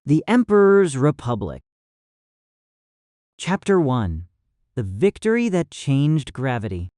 The Emperor's Republic. Chapter 1. The Victory That Changed Gravity.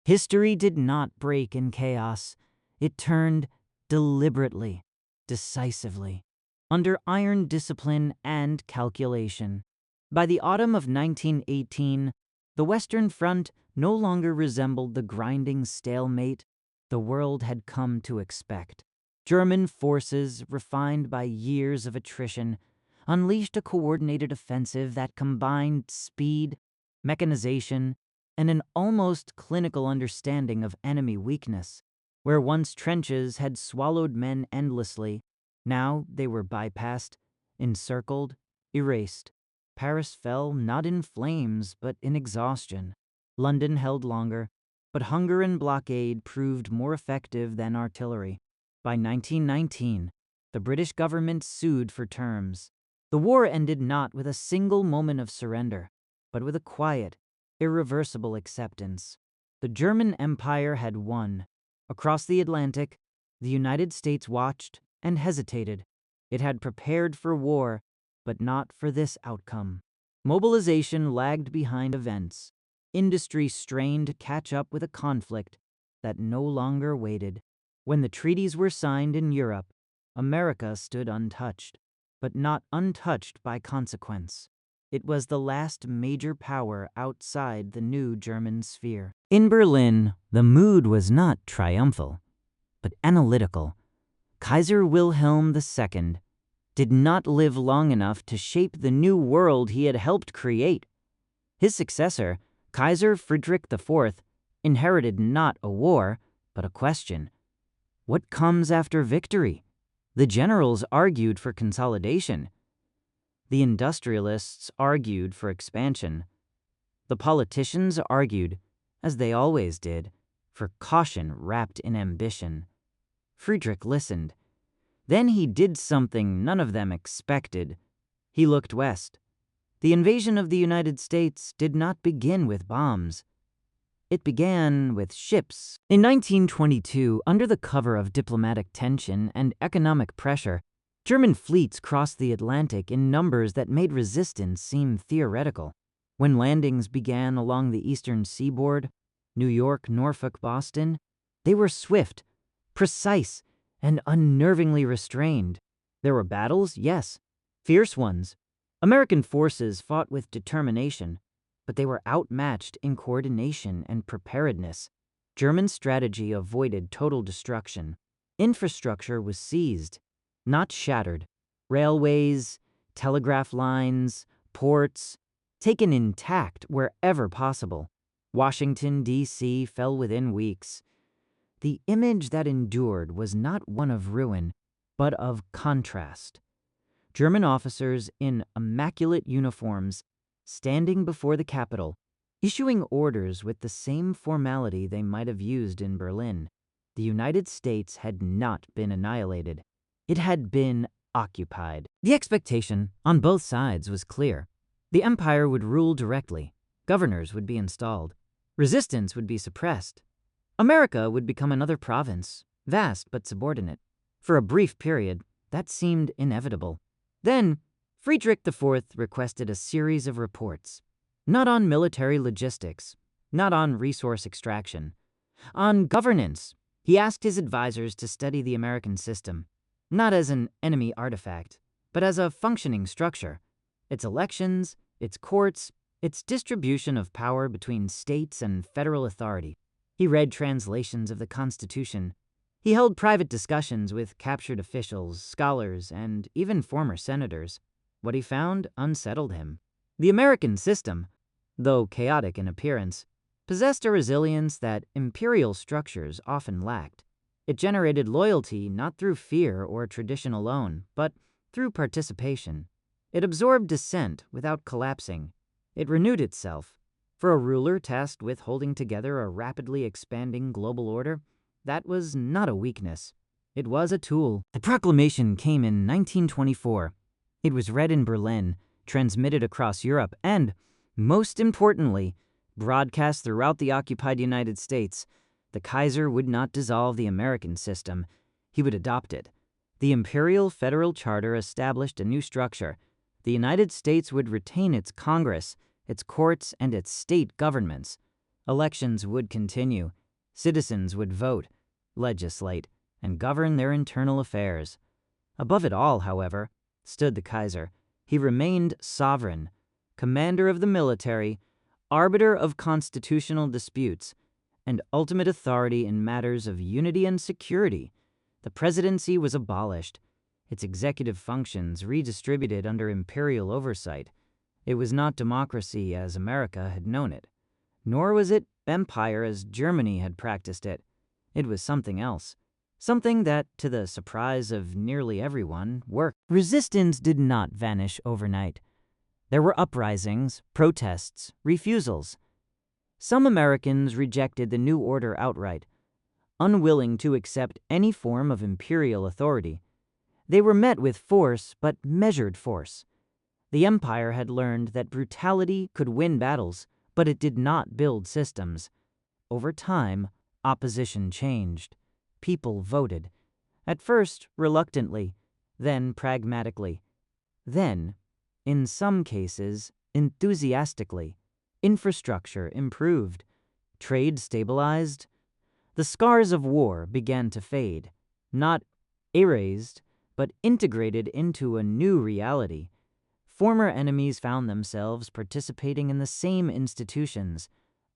History did not break in chaos. It turned deliberately, decisively, under iron discipline and calculation. By the autumn of 1918, the Western Front no longer resembled the grinding stalemate the world had come to expect. German forces, refined by years of attrition, unleashed a coordinated offensive that combined speed, mechanization, and an almost clinical understanding of enemy weakness. Where once trenches had swallowed men endlessly, now they were bypassed, encircled, erased. Paris fell not in flames, but in exhaustion. London held longer, but hunger and blockade proved more effective than artillery. By 1919, the British government sued for terms. The war ended not with a single moment of surrender, but with a quiet, irreversible acceptance. The German Empire had won. Across the Atlantic, the United States watched and hesitated. It had prepared for war, but not for this outcome. Mobilization lagged behind events. Industry strained to catch up with a conflict that no longer waited. When the treaties were signed in Europe, America stood untouched, but not untouched by consequence. It was the last major power outside the new German sphere. In Berlin, the mood was not triumphal, but analytical. Kaiser Wilhelm II did not live long enough to shape the new world he had helped create. His successor, Kaiser Friedrich IV, inherited not a war, but a question. What comes after victory? The generals argued for consolidation. The industrialists argued for expansion. The politicians argued, as they always did, for caution wrapped in ambition. Friedrich listened. Then he did something none of them expected. He looked west. The invasion of the United States did not begin with bombs. It began with ships. In 1922, under the cover of diplomatic tension and economic pressure, German fleets crossed the Atlantic in numbers that made resistance seem theoretical. When landings began along the eastern seaboard, New York, Norfolk, Boston, they were swift, precise, and unnervingly restrained. There were battles, yes, fierce ones. American forces fought with determination, but they were outmatched in coordination and preparedness. German strategy avoided total destruction. Infrastructure was seized, not shattered. Railways, telegraph lines, ports, taken intact wherever possible. Washington, D.C. fell within weeks. The image that endured was not one of ruin, but of contrast. German officers in immaculate uniforms standing before the Capitol, issuing orders with the same formality they might have used in Berlin. The United States had not been annihilated. It had been occupied. The expectation on both sides was clear. The empire would rule directly. Governors would be installed. Resistance would be suppressed. America would become another province, vast but subordinate. For a brief period, that seemed inevitable. Then, Friedrich IV requested a series of reports, not on military logistics, not on resource extraction, on governance. He asked his advisors to study the American system, not as an enemy artifact, but as a functioning structure. Its elections, its courts, its distribution of power between states and federal authority. He read translations of the Constitution. He held private discussions with captured officials, scholars, and even former senators. What he found unsettled him. The American system, though chaotic in appearance, possessed a resilience that imperial structures often lacked. It generated loyalty not through fear or tradition alone, but through participation. It absorbed dissent without collapsing. It renewed itself. For a ruler tasked with holding together a rapidly expanding global order, that was not a weakness. It was a tool. The proclamation came in 1924. It was read in Berlin, transmitted across Europe, and, most importantly, broadcast throughout the occupied United States. The Kaiser would not dissolve the American system. He would adopt it. The Imperial Federal Charter established a new structure. The United States would retain its Congress, its courts, and its state governments. Elections would continue. Citizens would vote, legislate, and govern their internal affairs. Above it all, however, stood the Kaiser. He remained sovereign, commander of the military, arbiter of constitutional disputes, and ultimate authority in matters of unity and security. The presidency was abolished, its executive functions redistributed under imperial oversight. It was not democracy as America had known it, nor was it empire as Germany had practiced it. It was something else, something that, to the surprise of nearly everyone, worked. Resistance did not vanish overnight. There were uprisings, protests, refusals. Some Americans rejected the new order outright, unwilling to accept any form of imperial authority. They were met with force, but measured force. The empire had learned that brutality could win battles, but it did not build systems. Over time, opposition changed. People voted. At first, reluctantly, then pragmatically. Then, in some cases, enthusiastically. Infrastructure improved. Trade stabilized. The scars of war began to fade, not erased, but integrated into a new reality. Former enemies found themselves participating in the same institutions,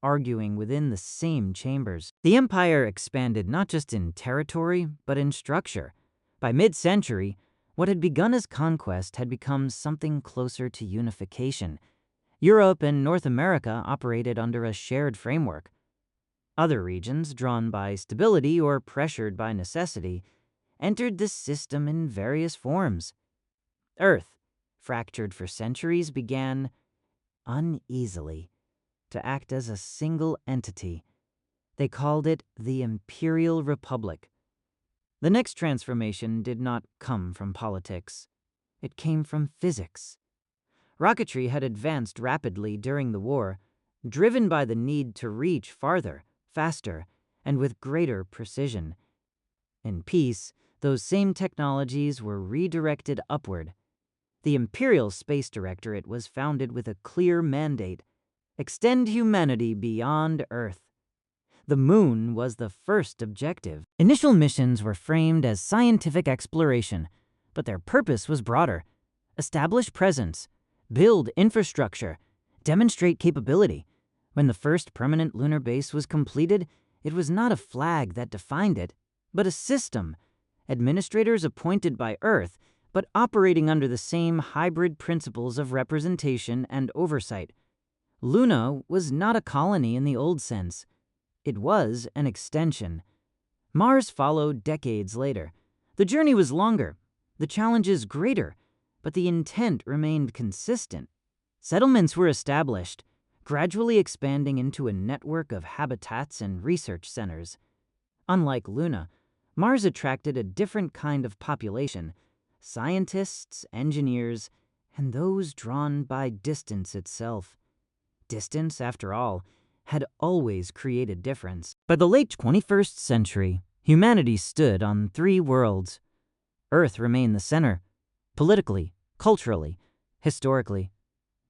arguing within the same chambers. The empire expanded not just in territory, but in structure. By mid-century, what had begun as conquest had become something closer to unification. Europe and North America operated under a shared framework. Other regions, drawn by stability or pressured by necessity, entered this system in various forms. Earth, fractured for centuries, began, uneasily, to act as a single entity. They called it the Imperial Republic. The next transformation did not come from politics. It came from physics. Rocketry had advanced rapidly during the war, driven by the need to reach farther, faster, and with greater precision. In peace, those same technologies were redirected upward. The Imperial Space Directorate was founded with a clear mandate: extend humanity beyond Earth. The moon was the first objective. Initial missions were framed as scientific exploration, but their purpose was broader: establish presence, build infrastructure, demonstrate capability. When the first permanent lunar base was completed, it was not a flag that defined it, but a system. Administrators appointed by Earth, but operating under the same hybrid principles of representation and oversight. Luna was not a colony in the old sense. It was an extension. Mars followed decades later. The journey was longer, the challenges greater, but the intent remained consistent. Settlements were established, gradually expanding into a network of habitats and research centers. Unlike Luna, Mars attracted a different kind of population: scientists, engineers, and those drawn by distance itself. Distance, after all, had always created difference. By the late 21st century, humanity stood on three worlds. Earth remained the center, politically, culturally, historically.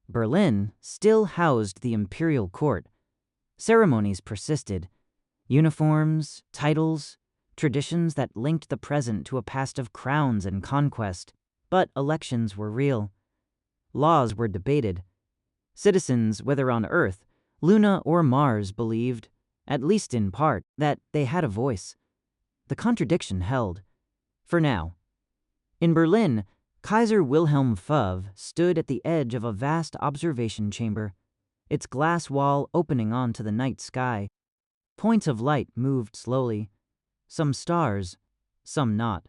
Berlin still housed the imperial court. Ceremonies persisted. Uniforms, titles, traditions that linked the present to a past of crowns and conquest. But elections were real. Laws were debated. Citizens, whether on Earth, Luna, or Mars, believed, at least in part, that they had a voice. The contradiction held. For now. In Berlin, Kaiser Wilhelm V stood at the edge of a vast observation chamber, its glass wall opening onto the night sky. Points of light moved slowly, some stars, some not.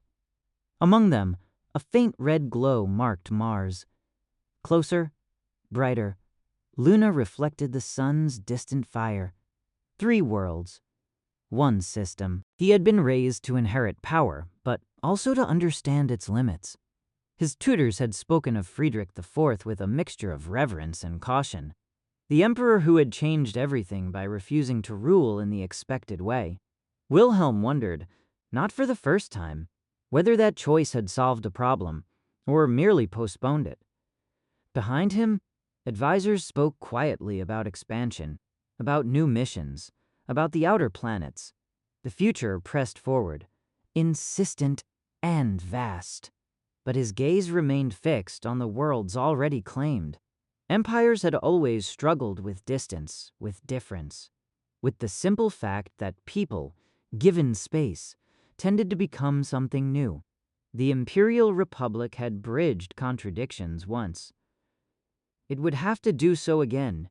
Among them, a faint red glow marked Mars. Closer, brighter, Luna reflected the sun's distant fire. Three worlds, one system. He had been raised to inherit power, but also to understand its limits. His tutors had spoken of Friedrich IV with a mixture of reverence and caution. The emperor who had changed everything by refusing to rule in the expected way. Wilhelm wondered, not for the first time, whether that choice had solved a problem or merely postponed it. Behind him, advisors spoke quietly about expansion, about new missions, about the outer planets. The future pressed forward, insistent and vast. But his gaze remained fixed on the worlds already claimed. Empires had always struggled with distance, with difference, with the simple fact that people, given space, tended to become something new. The Imperial Republic had bridged contradictions once. It would have to do so again,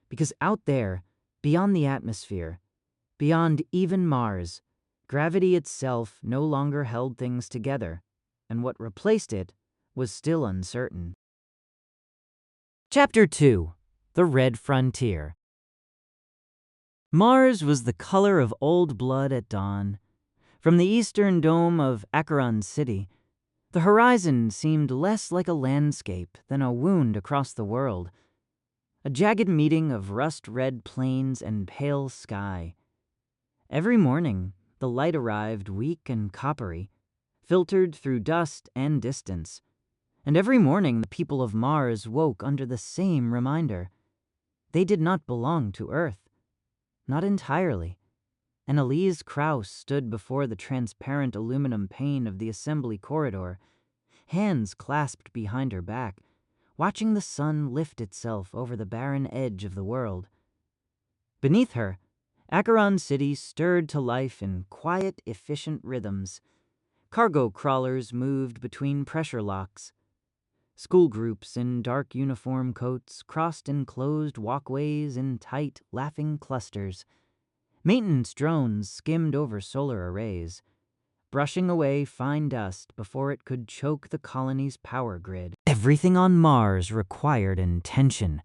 because out there, beyond the atmosphere, beyond even Mars, gravity itself no longer held things together, and what replaced it was still uncertain. Chapter 2: The Red Frontier. Mars was the color of old blood at dawn. From the eastern dome of Acheron City, the horizon seemed less like a landscape than a wound across the world, a jagged meeting of rust-red plains and pale sky. Every morning, the light arrived weak and coppery, filtered through dust and distance, and every morning the people of Mars woke under the same reminder. They did not belong to Earth. Not entirely. Annalise Krauss stood before the transparent aluminum pane of the assembly corridor, hands clasped behind her back, watching the sun lift itself over the barren edge of the world. Beneath her, Acheron City stirred to life in quiet, efficient rhythms. Cargo crawlers moved between pressure locks. School groups in dark uniform coats crossed enclosed walkways in tight, laughing clusters. Maintenance drones skimmed over solar arrays, brushing away fine dust before it could choke the colony's power grid. Everything on Mars required intention.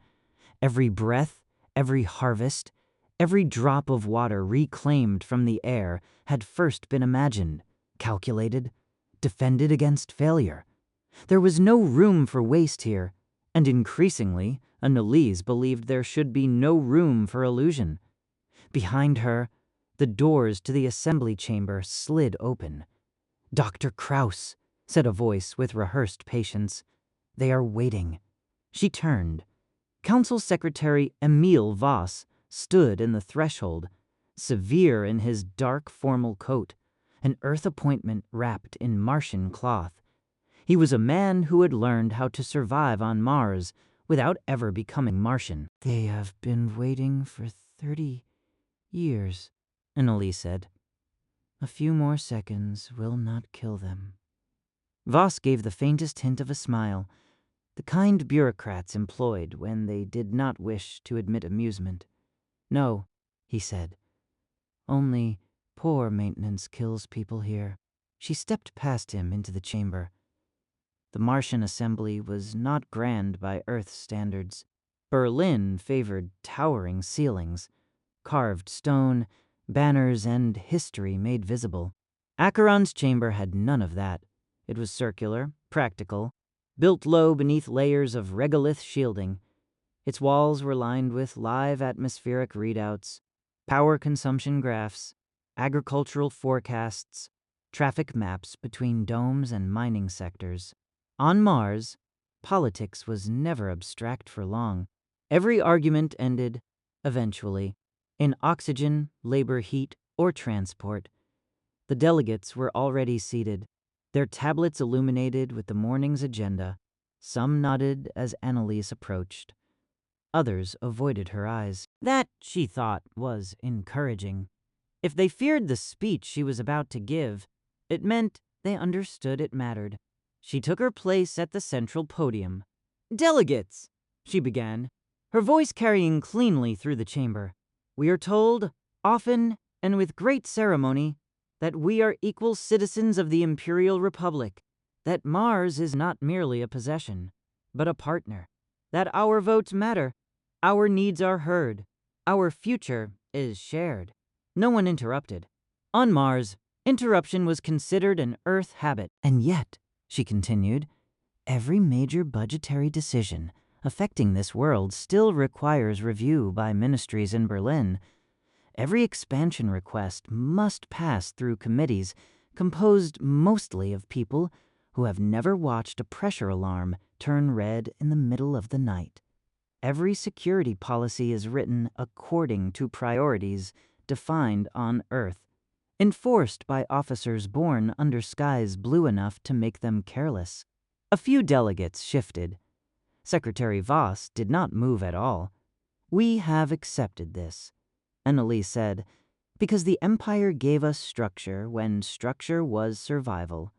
Every breath, every harvest, every drop of water reclaimed from the air had first been imagined, calculated, defended against failure. There was no room for waste here, and increasingly, Annalise believed there should be no room for illusion. Behind her, the doors to the assembly chamber slid open. "Dr. Krauss," said a voice with rehearsed patience. "They are waiting." She turned. Council Secretary Emil Voss stood in the threshold, severe in his dark formal coat, an Earth appointment wrapped in Martian cloth. He was a man who had learned how to survive on Mars without ever becoming Martian. "They have been waiting for 30 years, Annalise said. "A few more seconds will not kill them." Voss gave the faintest hint of a smile, the kind bureaucrats employed when they did not wish to admit amusement. "No," he said. "Only poor maintenance kills people here." She stepped past him into the chamber. The Martian assembly was not grand by Earth standards. Berlin favored towering ceilings, carved stone, banners, and history made visible. Acheron's chamber had none of that. It was circular, practical, built low beneath layers of regolith shielding. Its walls were lined with live atmospheric readouts, power consumption graphs, agricultural forecasts, traffic maps between domes and mining sectors. On Mars, politics was never abstract for long. Every argument ended, eventually, in oxygen, labor, heat, or transport. The delegates were already seated, their tablets illuminated with the morning's agenda. Some nodded as Annalise approached. Others avoided her eyes. That, she thought, was encouraging. If they feared the speech she was about to give, it meant they understood it mattered. She took her place at the central podium. "Delegates," she began, her voice carrying cleanly through the chamber. "We are told, often and with great ceremony, that we are equal citizens of the Imperial Republic, that Mars is not merely a possession, but a partner, that our votes matter, our needs are heard, our future is shared." No one interrupted. On Mars, interruption was considered an Earth habit. "And yet," she continued, "every major budgetary decision affecting this world still requires review by ministries in Berlin. Every expansion request must pass through committees composed mostly of people who have never watched a pressure alarm turn red in the middle of the night. Every security policy is written according to priorities defined on Earth, enforced by officers born under skies blue enough to make them careless. A few delegates shifted. Secretary Voss did not move at all. "We have accepted this," Annalise said, "because the Empire gave us structure when structure was survival.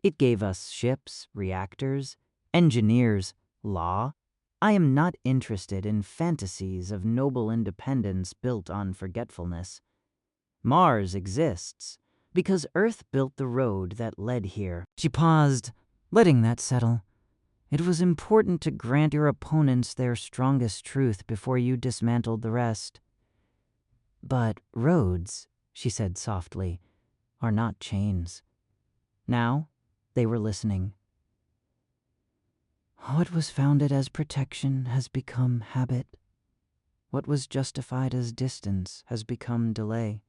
It gave us ships, reactors, engineers, law. I am not interested in fantasies of noble independence built on forgetfulness. Mars exists because Earth built the road that led here." She paused, letting that settle. "It was important to grant your opponents their strongest truth before you dismantled the rest." "But roads," she said softly, "are not chains." Now they were listening. "What was founded as protection has become habit. What was justified as distance has become delay.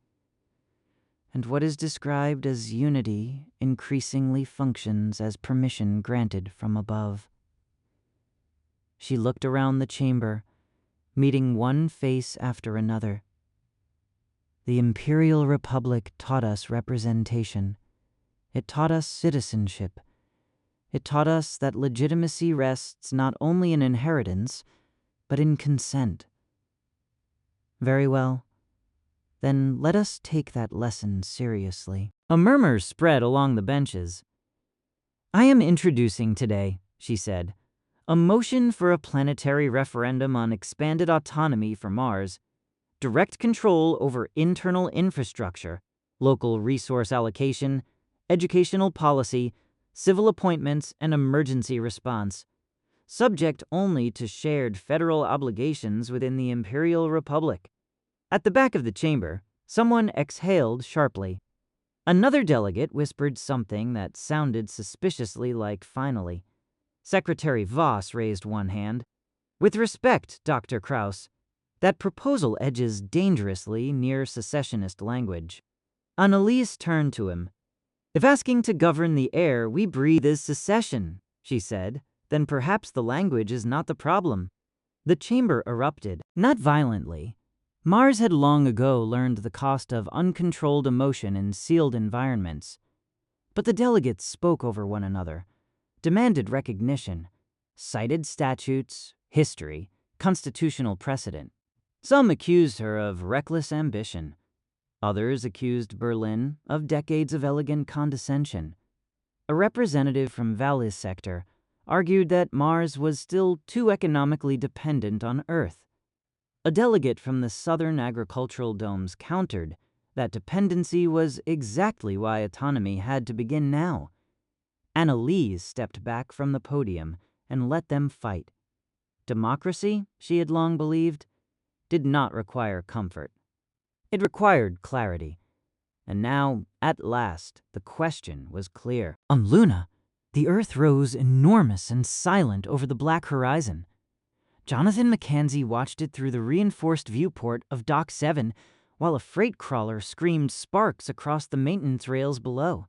And what is described as unity increasingly functions as permission granted from above." She looked around the chamber, meeting one face after another. "The Imperial Republic taught us representation. It taught us citizenship. It taught us that legitimacy rests not only in inheritance, but in consent. Very well. Then let us take that lesson seriously." A murmur spread along the benches. "I am introducing today," she said, "a motion for a planetary referendum on expanded autonomy for Mars, direct control over internal infrastructure, local resource allocation, educational policy, civil appointments, and emergency response, subject only to shared federal obligations within the Imperial Republic." At the back of the chamber, someone exhaled sharply. Another delegate whispered something that sounded suspiciously like "finally." Secretary Voss raised one hand. "With respect, Dr. Krauss, that proposal edges dangerously near secessionist language." Annalise turned to him. "If asking to govern the air we breathe is secession," she said, "then perhaps the language is not the problem." The chamber erupted, not violently. Mars had long ago learned the cost of uncontrolled emotion in sealed environments. But the delegates spoke over one another, demanded recognition, cited statutes, history, constitutional precedent. Some accused her of reckless ambition. Others accused Berlin of decades of elegant condescension. A representative from Vallis sector argued that Mars was still too economically dependent on Earth. A delegate from the southern agricultural domes countered that dependency was exactly why autonomy had to begin now. Annalise stepped back from the podium and let them fight. Democracy, she had long believed, did not require comfort. It required clarity. And now, at last, the question was clear. On Luna, the Earth rose enormous and silent over the black horizon. Jonathan Mackenzie watched it through the reinforced viewport of Dock 7 while a freight crawler screamed sparks across the maintenance rails below.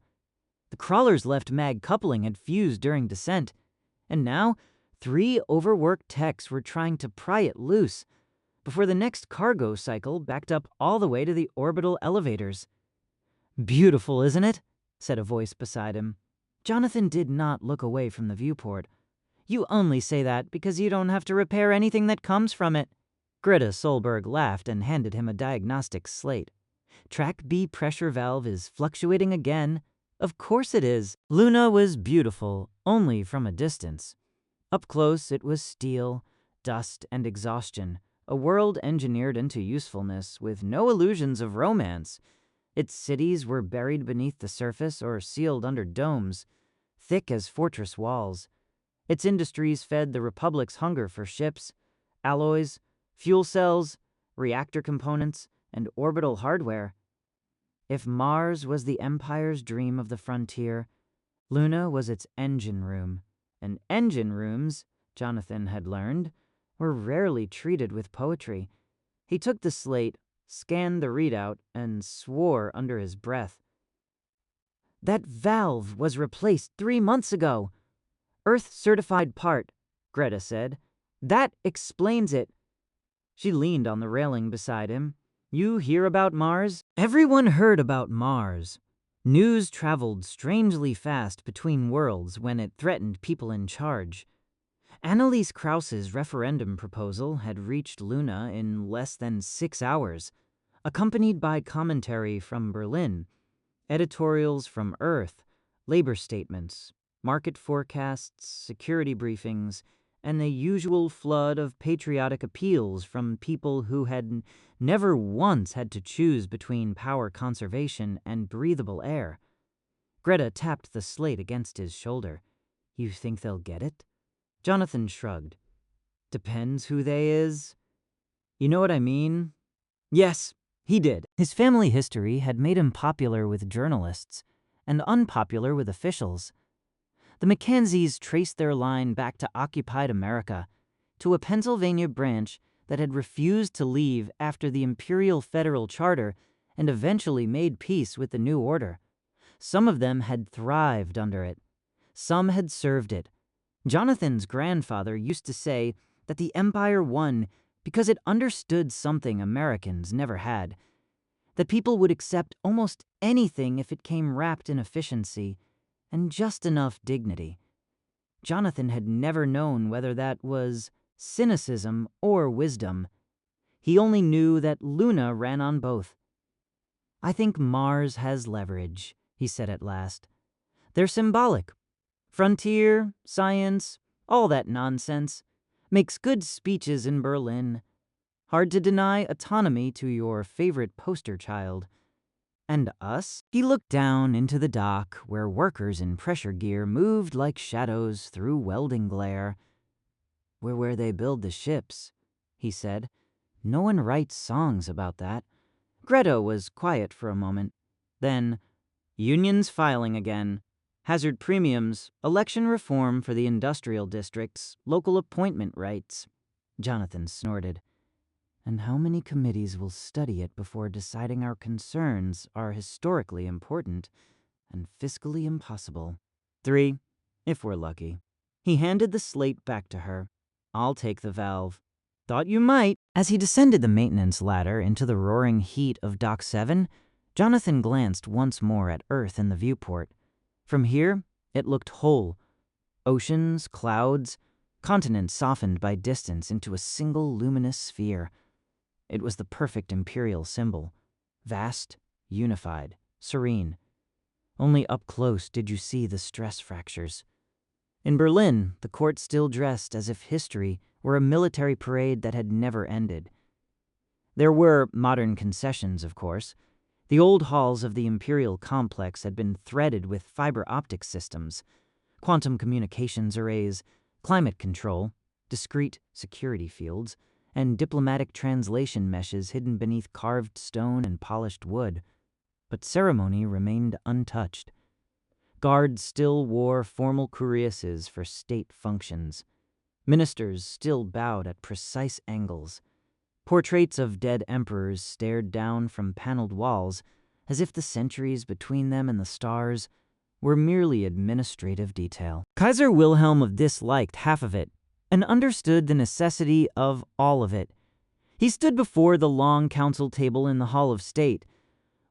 The crawler's left mag coupling had fused during descent, and now 3 overworked techs were trying to pry it loose before the next cargo cycle backed up all the way to the orbital elevators. "Beautiful, isn't it?" said a voice beside him. Jonathan did not look away from the viewport. "You only say that because you don't have to repair anything that comes from it." Greta Solberg laughed and handed him a diagnostic slate. "Track B pressure valve is fluctuating again." "Of course it is." Luna was beautiful only from a distance. Up close it was steel, dust, and exhaustion, a world engineered into usefulness with no illusions of romance. Its cities were buried beneath the surface or sealed under domes, thick as fortress walls. Its industries fed the Republic's hunger for ships, alloys, fuel cells, reactor components, and orbital hardware. If Mars was the Empire's dream of the frontier, Luna was its engine room. And engine rooms, Jonathan had learned, were rarely treated with poetry. He took the slate, scanned the readout, and swore under his breath. That valve was replaced 3 months ago. Earth-certified part, Greta said. That explains it. She leaned on the railing beside him. You hear about Mars? Everyone heard about Mars. News traveled strangely fast between worlds when it threatened people in charge. Anneliese Krauss's referendum proposal had reached Luna in less than 6 hours, accompanied by commentary from Berlin, editorials from Earth, labor statements, market forecasts, security briefings, and the usual flood of patriotic appeals from people who had never once had to choose between power conservation and breathable air. Greta tapped the slate against his shoulder. You think they'll get it? Jonathan shrugged. Depends who they is. You know what I mean? Yes, he did. His family history had made him popular with journalists and unpopular with officials. The Mackenzies traced their line back to occupied America, to a Pennsylvania branch that had refused to leave after the Imperial Federal Charter and eventually made peace with the new order. Some of them had thrived under it. Some had served it. Jonathan's grandfather used to say that the empire won because it understood something Americans never had, that people would accept almost anything if it came wrapped in efficiency and just enough dignity. Jonathan had never known whether that was cynicism or wisdom. He only knew that Luna ran on both. I think Mars has leverage, he said at last. They're symbolic. Frontier, science, all that nonsense. Makes good speeches in Berlin. Hard to deny autonomy to your favorite poster child. And us? He looked down into the dock where workers in pressure gear moved like shadows through welding glare. We're where they build the ships, he said. No one writes songs about that. Greta was quiet for a moment. Then, unions filing again. Hazard premiums, election reform for the industrial districts, local appointment rights. Jonathan snorted. And how many committees will study it before deciding our concerns are historically important and fiscally impossible? 3, if we're lucky. He handed the slate back to her. I'll take the valve. Thought you might. As he descended the maintenance ladder into the roaring heat of Dock 7, Jonathan glanced once more at Earth in the viewport. From here, it looked whole. Oceans, clouds, continents softened by distance into a single luminous sphere. It was the perfect imperial symbol. Vast, unified, serene. Only up close did you see the stress fractures. In Berlin, the court still dressed as if history were a military parade that had never ended. There were modern concessions, of course. The old halls of the imperial complex had been threaded with fiber optic systems, quantum communications arrays, climate control, discrete security fields, and diplomatic translation meshes hidden beneath carved stone and polished wood. But ceremony remained untouched. Guards still wore formal cuirasses for state functions. Ministers still bowed at precise angles. Portraits of dead emperors stared down from paneled walls as if the centuries between them and the stars were merely administrative detail. Kaiser Wilhelm V disliked half of it and understood the necessity of all of it. He stood before the long council table in the Hall of State,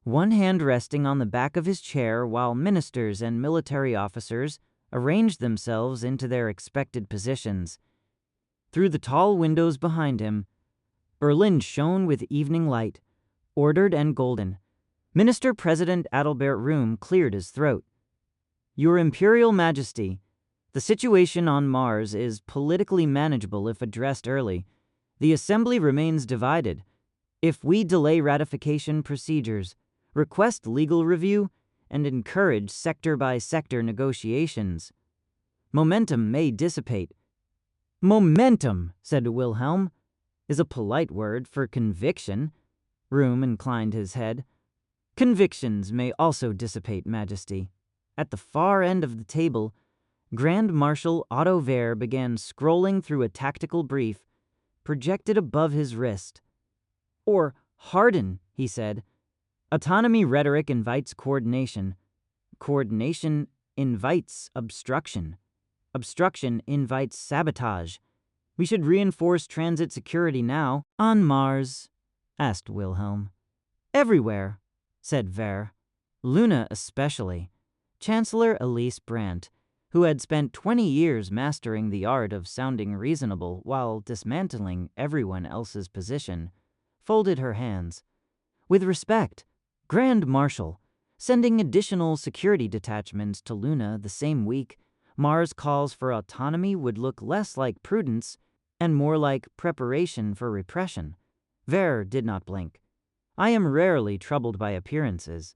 one hand resting on the back of his chair while ministers and military officers arranged themselves into their expected positions. Through the tall windows behind him, Berlin shone with evening light, ordered and golden. Minister-President Adalbert Room cleared his throat. Your Imperial Majesty, the situation on Mars is politically manageable if addressed early. The Assembly remains divided. If we delay ratification procedures, request legal review, and encourage sector-by-sector negotiations, momentum may dissipate. Momentum, said Wilhelm, is a polite word for conviction. Room inclined his head. Convictions may also dissipate, Majesty. At the far end of the table, Grand Marshal Otto Wehr began scrolling through a tactical brief projected above his wrist. Or Harden, he said. Autonomy rhetoric invites coordination. Coordination invites obstruction. Obstruction invites sabotage. We should reinforce transit security now." "On Mars?" asked Wilhelm. "Everywhere," said Ver. "Luna especially." Chancellor Elise Brandt, who had spent 20 years mastering the art of sounding reasonable while dismantling everyone else's position, folded her hands. "With respect, Grand Marshal, sending additional security detachments to Luna the same week Mars calls for autonomy would look less like prudence and more like preparation for repression." Ver did not blink. "I am rarely troubled by appearances."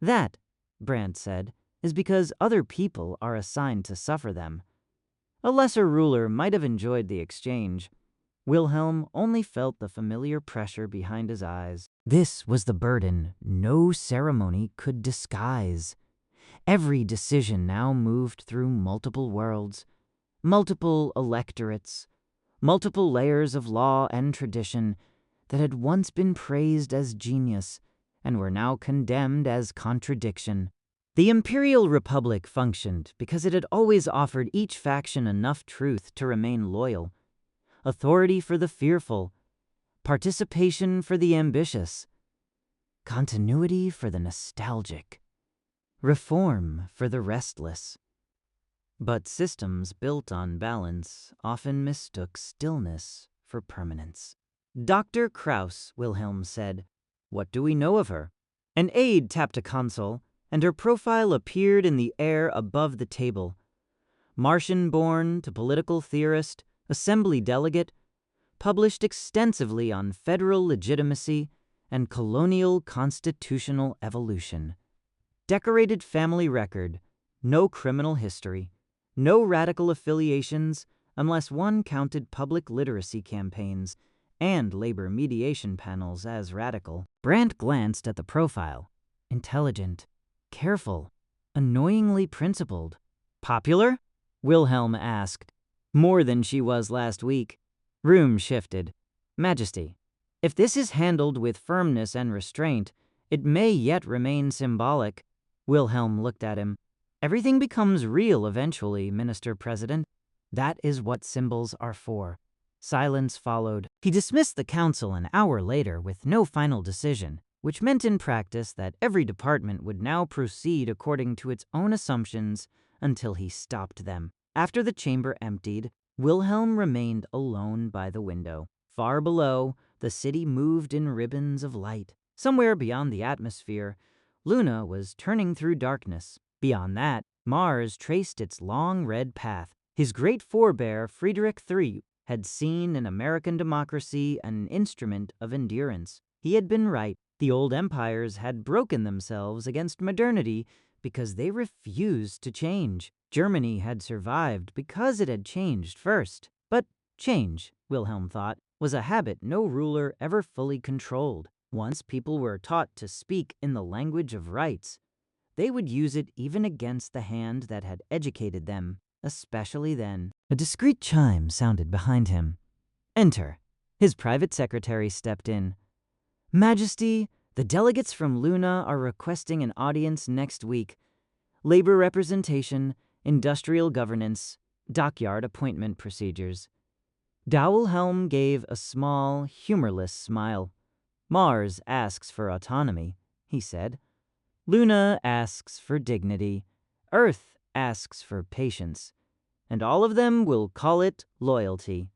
"That," Brandt said, "is because other people are assigned to suffer them." A lesser ruler might have enjoyed the exchange. Wilhelm only felt the familiar pressure behind his eyes. This was the burden no ceremony could disguise. Every decision now moved through multiple worlds, multiple electorates, multiple layers of law and tradition that had once been praised as genius and were now condemned as contradiction. The Imperial Republic functioned because it had always offered each faction enough truth to remain loyal, authority for the fearful, participation for the ambitious, continuity for the nostalgic, reform for the restless. But systems built on balance often mistook stillness for permanence. "Dr. Kraus," Wilhelm said. "What do we know of her?" An aide tapped a console, and her profile appeared in the air above the table. Martian-born to political theorist, assembly delegate, published extensively on federal legitimacy and colonial constitutional evolution. Decorated family record, no criminal history, no radical affiliations unless one counted public literacy campaigns and labor mediation panels as radical. Brandt glanced at the profile. Intelligent, careful, annoyingly principled. "Popular?" Wilhelm asked. "More than she was last week." Room shifted. "Majesty, if this is handled with firmness and restraint, it may yet remain symbolic." Wilhelm looked at him. "Everything becomes real eventually, Minister President. That is what symbols are for." Silence followed. He dismissed the council an hour later with no final decision, which meant in practice that every department would now proceed according to its own assumptions until he stopped them. After the chamber emptied, Wilhelm remained alone by the window. Far below, the city moved in ribbons of light. Somewhere beyond the atmosphere, Luna was turning through darkness. Beyond that, Mars traced its long red path. His great forebear, Friedrich III, had seen in American democracy an instrument of endurance. He had been right. The old empires had broken themselves against modernity because they refused to change. Germany had survived because it had changed first. But change, Wilhelm thought, was a habit no ruler ever fully controlled. Once people were taught to speak in the language of rights, they would use it even against the hand that had educated them, especially then. A discreet chime sounded behind him. "Enter." His private secretary stepped in. "Majesty, the delegates from Luna are requesting an audience next week. Labor representation, industrial governance, dockyard appointment procedures." Wilhelm gave a small, humorless smile. "Mars asks for autonomy," he said. "Luna asks for dignity. Earth asks for patience. And all of them will call it loyalty.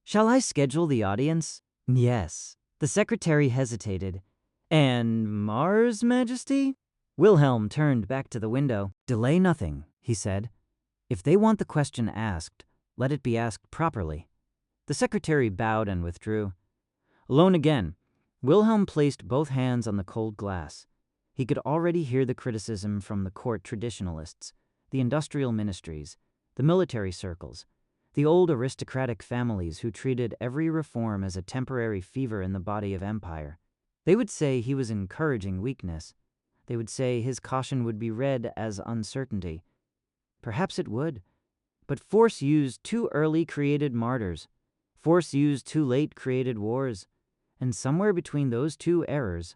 Shall I schedule the audience?" "Yes." The secretary hesitated. "And Mars, Majesty?" Wilhelm turned back to the window. "Delay nothing," he said. "If they want the question asked, let it be asked properly." The secretary bowed and withdrew. Alone again, Wilhelm placed both hands on the cold glass. He could already hear the criticism from the court traditionalists, the industrial ministries, the military circles, the old aristocratic families who treated every reform as a temporary fever in the body of empire. They would say he was encouraging weakness. They would say his caution would be read as uncertainty. Perhaps it would. But force used too early created martyrs. Force used too late created wars. And somewhere between those two errors,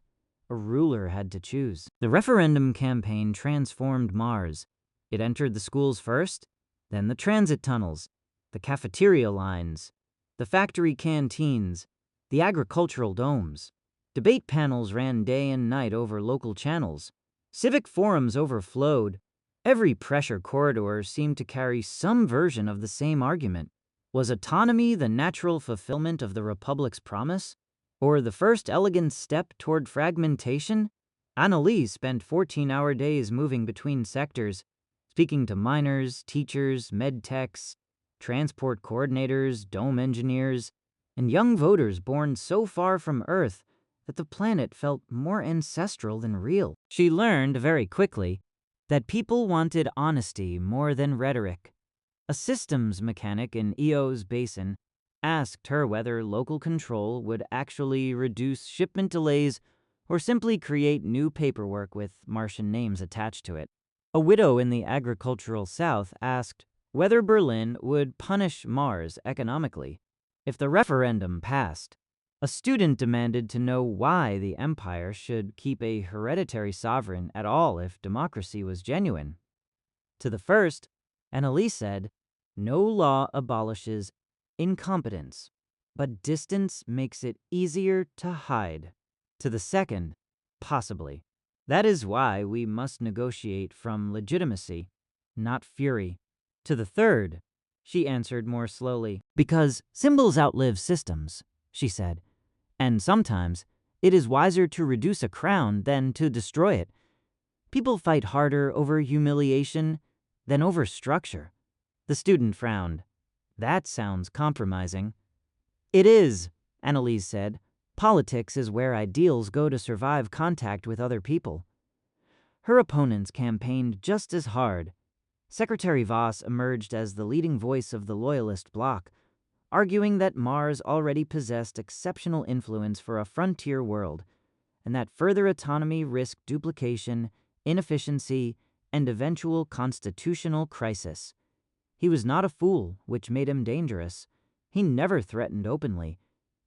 a ruler had to choose. The referendum campaign transformed Mars. It entered the schools first, then the transit tunnels, the cafeteria lines, the factory canteens, the agricultural domes. Debate panels ran day and night over local channels. Civic forums overflowed. Every pressure corridor seemed to carry some version of the same argument. Was autonomy the natural fulfillment of the Republic's promise? Or the first elegant step toward fragmentation? Annalise spent 14-hour days moving between sectors, speaking to miners, teachers, medtechs, transport coordinators, dome engineers, and young voters born so far from Earth that the planet felt more ancestral than real. She learned very quickly that people wanted honesty more than rhetoric. A systems mechanic in Eo's basin asked her whether local control would actually reduce shipment delays or simply create new paperwork with Martian names attached to it. A widow in the agricultural South asked whether Berlin would punish Mars economically if the referendum passed. A student demanded to know why the empire should keep a hereditary sovereign at all if democracy was genuine. To the first, Annalise said, "No law abolishes incompetence, but distance makes it easier to hide." To the second, possibly. That is why we must negotiate from legitimacy, not fury. To the third, she answered more slowly, "Because symbols outlive systems," she said, "and sometimes it is wiser to reduce a crown than to destroy it. People fight harder over humiliation than over structure." The student frowned. "That sounds compromising." "It is," Annalise said. "Politics is where ideals go to survive contact with other people." Her opponents campaigned just as hard. Secretary Voss emerged as the leading voice of the Loyalist bloc, arguing that Mars already possessed exceptional influence for a frontier world, and that further autonomy risked duplication, inefficiency, and eventual constitutional crisis. He was not a fool, which made him dangerous. He never threatened openly.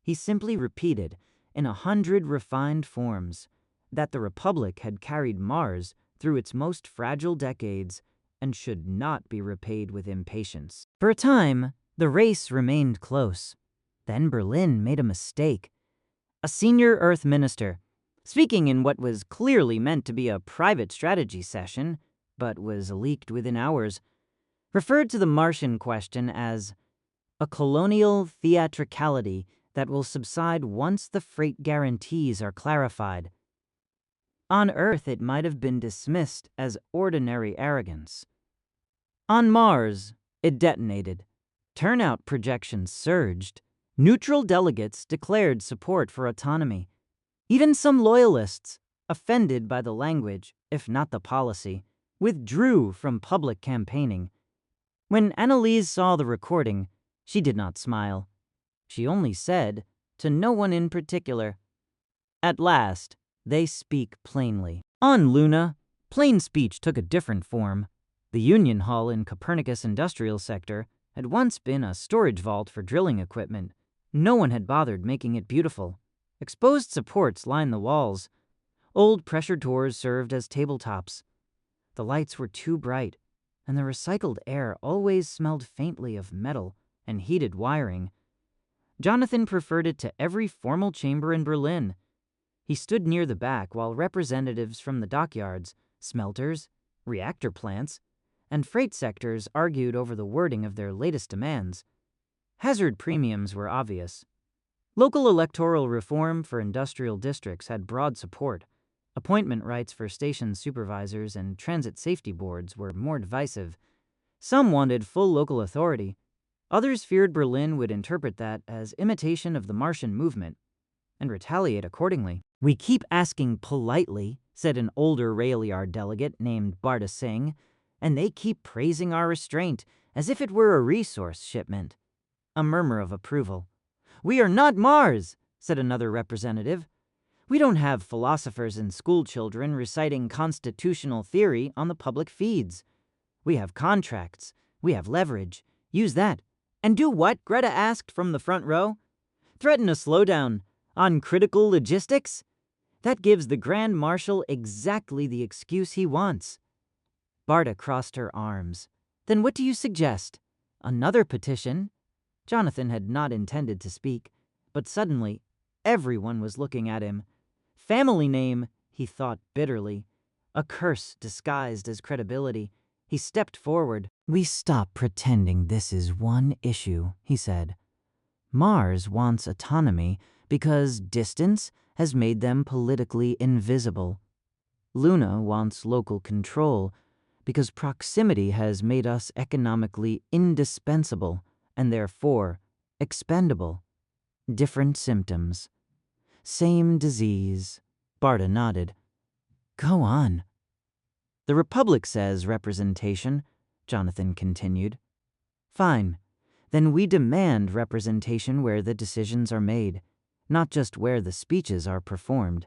He simply repeated, in 100 refined forms, that the Republic had carried Mars through its most fragile decades and should not be repaid with impatience. For a time, the race remained close. Then Berlin made a mistake. A senior Earth minister, speaking in what was clearly meant to be a private strategy session, but was leaked within hours, referred to the Martian question as a colonial theatricality that will subside once the freight guarantees are clarified. On Earth, it might have been dismissed as ordinary arrogance. On Mars, it detonated. Turnout projections surged. Neutral delegates declared support for autonomy. Even some loyalists, offended by the language, if not the policy, withdrew from public campaigning. When Annalise saw the recording, she did not smile. She only said, to no one in particular, "At last, they speak plainly." On Luna, plain speech took a different form. The Union Hall in Copernicus Industrial Sector had once been a storage vault for drilling equipment. No one had bothered making it beautiful. Exposed supports lined the walls. Old pressure doors served as tabletops. The lights were too bright, and the recycled air always smelled faintly of metal and heated wiring. Jonathan preferred it to every formal chamber in Berlin. He stood near the back while representatives from the dockyards, smelters, reactor plants, and freight sectors argued over the wording of their latest demands. Hazard premiums were obvious. Local electoral reform for industrial districts had broad support. Appointment rights for station supervisors and transit safety boards were more divisive. Some wanted full local authority. Others feared Berlin would interpret that as imitation of the Martian movement and retaliate accordingly. "We keep asking politely," said an older Railyard delegate named Barta Singh, "and they keep praising our restraint as if it were a resource shipment." A murmur of approval. "We are not Mars," said another representative. "We don't have philosophers and schoolchildren reciting constitutional theory on the public feeds. We have contracts. We have leverage. Use that." "And do what?" Greta asked from the front row. "Threaten a slowdown on critical logistics?" That gives the Grand Marshal exactly the excuse he wants. Barda crossed her arms. Then what do you suggest? Another petition? Jonathan had not intended to speak, but suddenly everyone was looking at him. Family name, he thought bitterly. A curse disguised as credibility. He stepped forward. We stop pretending this is one issue, he said. Mars wants autonomy because distance has made them politically invisible. Luna wants local control because proximity has made us economically indispensable and therefore expendable. Different symptoms. Same disease. Barda nodded. Go on. The Republic says representation, Jonathan continued. Fine. Then we demand representation where the decisions are made, not just where the speeches are performed.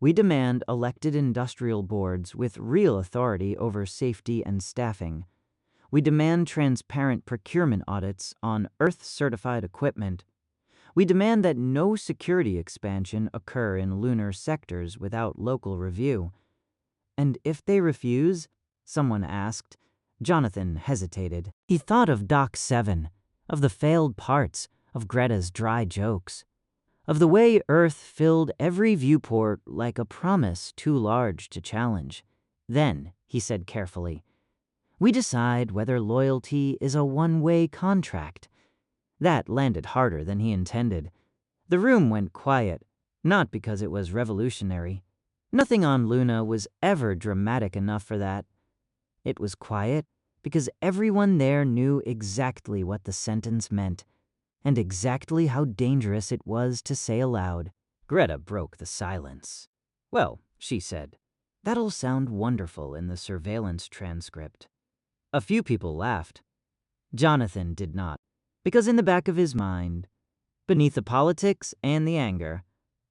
We demand elected industrial boards with real authority over safety and staffing. We demand transparent procurement audits on Earth-certified equipment. We demand that no security expansion occur in lunar sectors without local review. And if they refuse, someone asked, Jonathan hesitated. He thought of Doc 7, of the failed parts, of Greta's dry jokes, of the way Earth filled every viewport like a promise too large to challenge. Then, he said carefully, we decide whether loyalty is a one-way contract. That landed harder than he intended. The room went quiet, not because it was revolutionary. Nothing on Luna was ever dramatic enough for that. It was quiet because everyone there knew exactly what the sentence meant, and exactly how dangerous it was to say aloud. Greta broke the silence. Well, she said, that'll sound wonderful in the surveillance transcript. A few people laughed. Jonathan did not, because in the back of his mind, beneath the politics and the anger,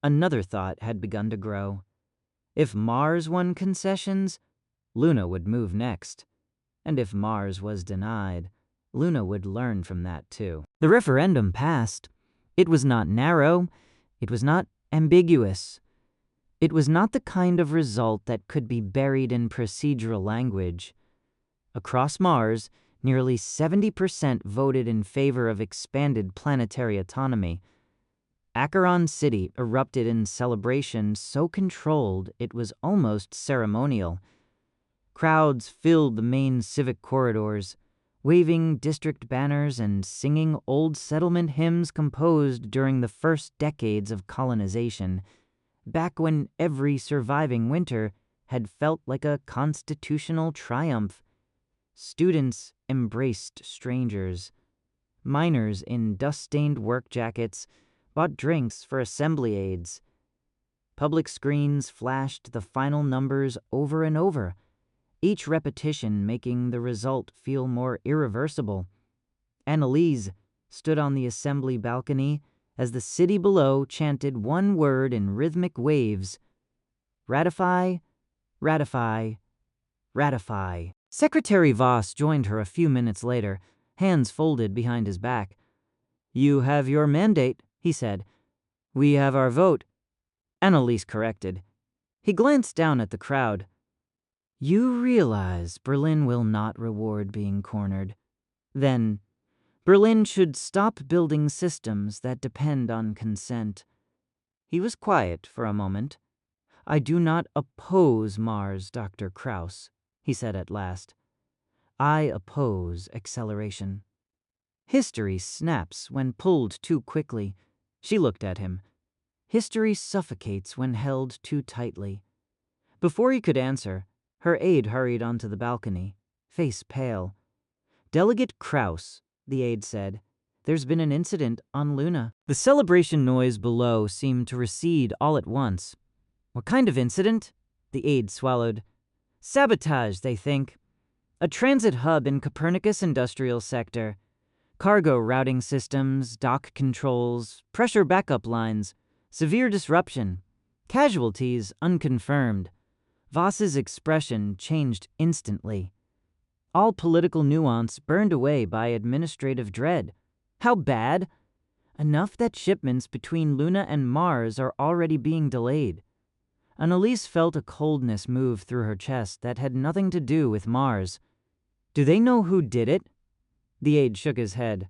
another thought had begun to grow. If Mars won concessions, Luna would move next. And if Mars was denied, Luna would learn from that too. The referendum passed. It was not narrow. It was not ambiguous. It was not the kind of result that could be buried in procedural language. Across Mars, nearly 70% voted in favor of expanded planetary autonomy. Acheron City erupted in celebration so controlled it was almost ceremonial. Crowds filled the main civic corridors, waving district banners and singing old settlement hymns composed during the first decades of colonization, back when every surviving winter had felt like a constitutional triumph. Students embraced strangers. Miners in dust-stained work jackets bought drinks for assembly aides. Public screens flashed the final numbers over and over, each repetition making the result feel more irreversible. Annalise stood on the assembly balcony as the city below chanted one word in rhythmic waves: ratify, ratify, ratify. Secretary Voss joined her a few minutes later, hands folded behind his back. You have your mandate, he said. We have our vote. Annalise corrected. He glanced down at the crowd. You realize Berlin will not reward being cornered. Then, Berlin should stop building systems that depend on consent. He was quiet for a moment. I do not oppose Mars, Dr. Krauss, he said at last. I oppose acceleration. History snaps when pulled too quickly. She looked at him. History suffocates when held too tightly. Before he could answer, her aide hurried onto the balcony, face pale. Delegate Krauss, the aide said, there's been an incident on Luna. The celebration noise below seemed to recede all at once. What kind of incident? The aide swallowed. Sabotage, they think. A transit hub in Copernicus industrial sector. Cargo routing systems, dock controls, pressure backup lines. Severe disruption. Casualties unconfirmed. Voss's expression changed instantly. All political nuance burned away by administrative dread. How bad? Enough that shipments between Luna and Mars are already being delayed. Annalise felt a coldness move through her chest that had nothing to do with Mars. "Do they know who did it?" The aide shook his head.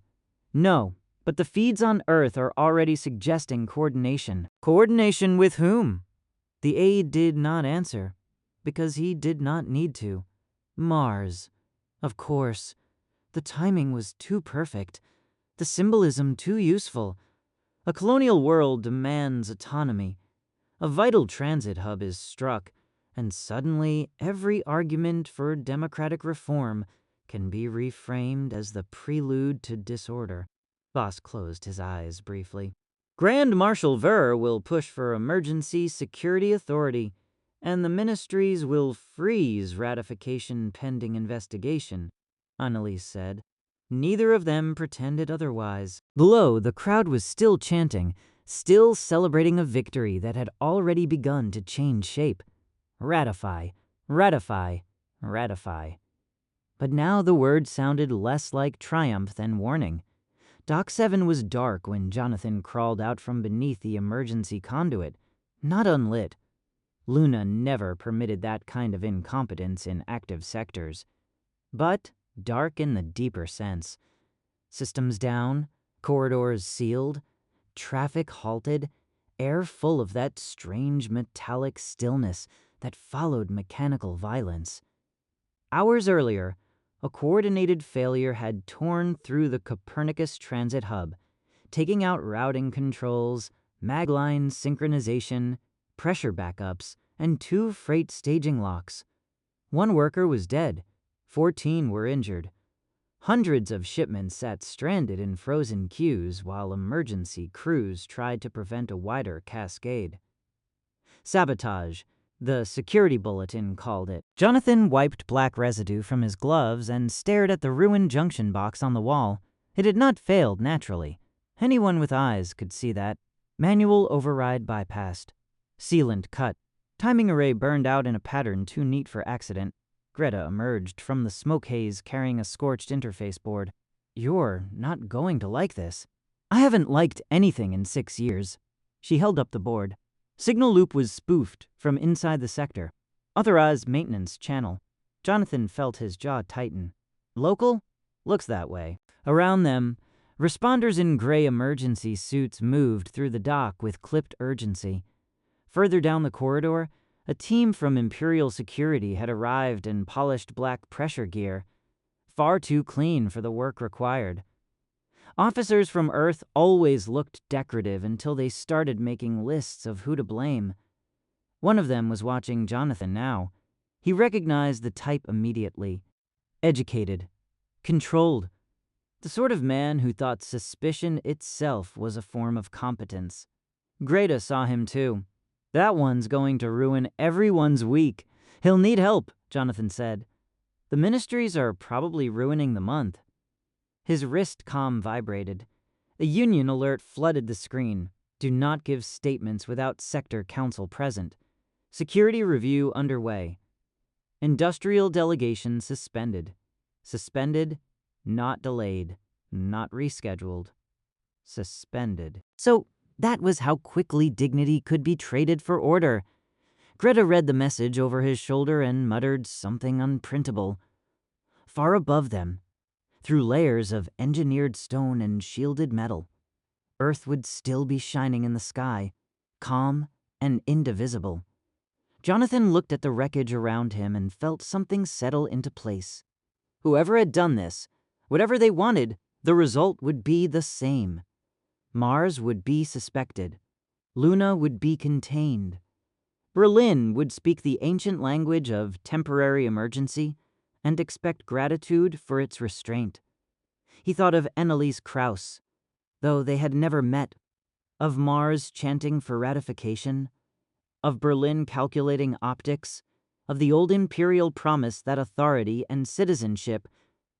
"No, but the feeds on Earth are already suggesting coordination." "Coordination with whom?" The aide did not answer, because he did not need to. Mars. Of course. The timing was too perfect. The symbolism too useful. A colonial world demands autonomy. A vital transit hub is struck, and suddenly every argument for democratic reform can be reframed as the prelude to disorder. Voss closed his eyes briefly. "Grand Marshal Ver will push for emergency security authority, and the ministries will freeze ratification pending investigation," Annalise said. Neither of them pretended otherwise. Below, the crowd was still chanting, still celebrating a victory that had already begun to change shape. Ratify, ratify, ratify. But now the word sounded less like triumph than warning. Dock 7 was dark when Jonathan crawled out from beneath the emergency conduit, not unlit. Luna never permitted that kind of incompetence in active sectors. But dark in the deeper sense. Systems down, corridors sealed, traffic halted, air full of that strange metallic stillness that followed mechanical violence. Hours earlier, a coordinated failure had torn through the Copernicus transit hub, taking out routing controls, magline synchronization, pressure backups, and 2 freight staging locks. 1 worker was dead, 14 were injured. Hundreds of shipments sat stranded in frozen queues while emergency crews tried to prevent a wider cascade. Sabotage, the security bulletin called it. Jonathan wiped black residue from his gloves and stared at the ruined junction box on the wall. It had not failed naturally. Anyone with eyes could see that. Manual override bypassed. Sealant cut. Timing array burned out in a pattern too neat for accident. Greta emerged from the smoke haze carrying a scorched interface board. "You're not going to like this." "I haven't liked anything in 6 years." She held up the board. Signal loop was spoofed from inside the sector. Authorized maintenance channel. Jonathan felt his jaw tighten. "Local? Looks that way." Around them, responders in gray emergency suits moved through the dock with clipped urgency. Further down the corridor, a team from Imperial Security had arrived in polished black pressure gear, far too clean for the work required. Officers from Earth always looked decorative until they started making lists of who to blame. One of them was watching Jonathan now. He recognized the type immediately. Educated. Controlled. The sort of man who thought suspicion itself was a form of competence. Greta saw him too. "That one's going to ruin everyone's week. He'll need help," Jonathan said. "The ministries are probably ruining the month." His wrist comm vibrated. A union alert flooded the screen. "Do not give statements without sector council present. Security review underway. Industrial delegation suspended. Suspended, not delayed, not rescheduled. Suspended." So that was how quickly dignity could be traded for order. Greta read the message over his shoulder and muttered something unprintable. Far above them, through layers of engineered stone and shielded metal, Earth would still be shining in the sky, calm and indivisible. Jonathan looked at the wreckage around him and felt something settle into place. Whoever had done this, whatever they wanted, the result would be the same. Mars would be suspected. Luna would be contained. Berlin would speak the ancient language of temporary emergency and expect gratitude for its restraint. He thought of Annalise Krauss, though they had never met, of Mars chanting for ratification, of Berlin calculating optics, of the old imperial promise that authority and citizenship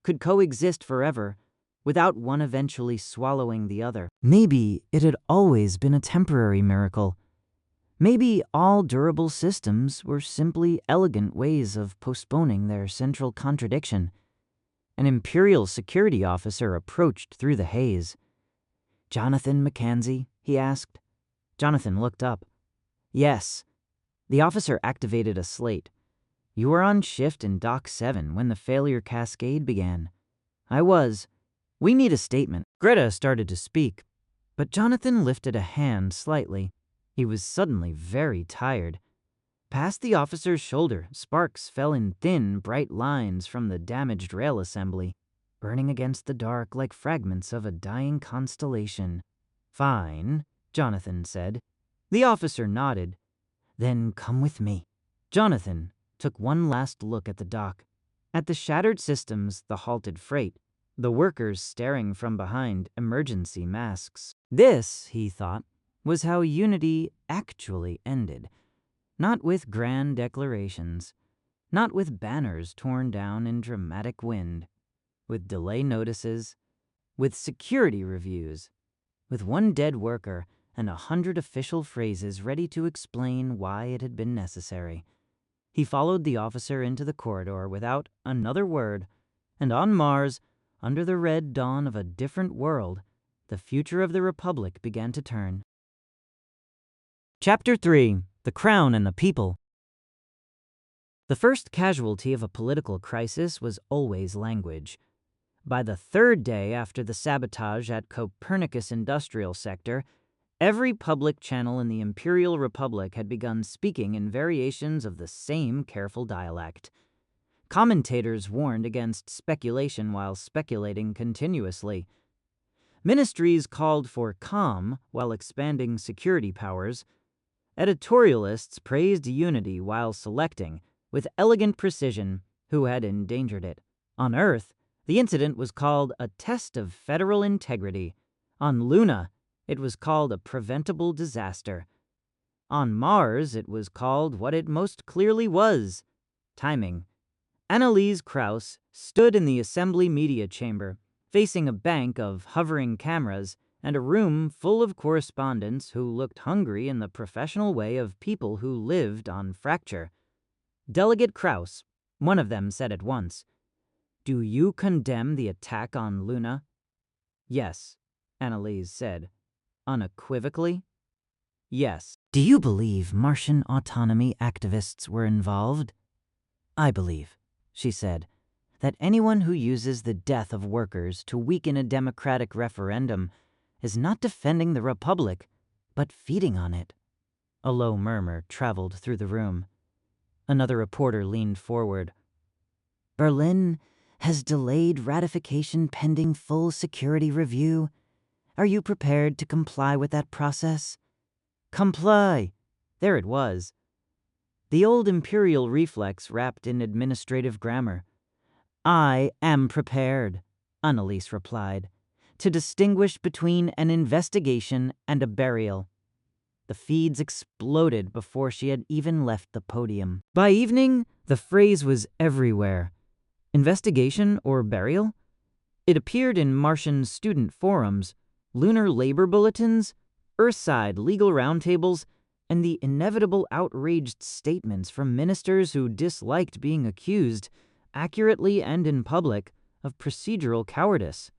could coexist forever without one eventually swallowing the other. Maybe it had always been a temporary miracle. Maybe all durable systems were simply elegant ways of postponing their central contradiction. An Imperial security officer approached through the haze. "Jonathan Mackenzie?" he asked. Jonathan looked up. "Yes." The officer activated a slate. "You were on shift in Dock 7 when the failure cascade began." "I was. We need a statement." Greta started to speak, but Jonathan lifted a hand slightly. He was suddenly very tired. Past the officer's shoulder, sparks fell in thin, bright lines from the damaged rail assembly, burning against the dark like fragments of a dying constellation. "Fine," Jonathan said. The officer nodded. "Then come with me." Jonathan took one last look at the dock, at the shattered systems, the halted freight, the workers staring from behind emergency masks. This, he thought, was how unity actually ended. Not with grand declarations, not with banners torn down in dramatic wind, with delay notices, with security reviews, with one dead worker and 100 official phrases ready to explain why it had been necessary. He followed the officer into the corridor without another word, and on Mars, under the red dawn of a different world, the future of the Republic began to turn. Chapter 3: The Crown and the People. The first casualty of a political crisis was always language. By the third day after the sabotage at Copernicus Industrial Sector, every public channel in the Imperial Republic had begun speaking in variations of the same careful dialect. Commentators warned against speculation while speculating continuously. Ministries called for calm while expanding security powers. Editorialists praised unity while selecting, with elegant precision, who had endangered it. On Earth, the incident was called a test of federal integrity. On Luna, it was called a preventable disaster. On Mars, it was called what it most clearly was: timing. Anneliese Krauss stood in the assembly media chamber, facing a bank of hovering cameras and a room full of correspondents who looked hungry in the professional way of people who lived on fracture. Delegate Krauss, one of them said at once, "Do you condemn the attack on Luna?" "Yes," Anneliese said, unequivocally. "Yes." "Do you believe Martian autonomy activists were involved?" "I believe," she said, "that anyone who uses the death of workers to weaken a democratic referendum is not defending the Republic, but feeding on it." A low murmur traveled through the room. Another reporter leaned forward. "Berlin has delayed ratification pending full security review. Are you prepared to comply with that process?" Comply! There it was. The old imperial reflex wrapped in administrative grammar. "I am prepared," Anneliese replied, "to distinguish between an investigation and a burial." The feeds exploded before she had even left the podium. By evening, the phrase was everywhere. Investigation or burial? It appeared in Martian student forums, lunar labor bulletins, Earthside legal roundtables, and the inevitable outraged statements from ministers who disliked being accused, accurately and in public, of procedural cowardice.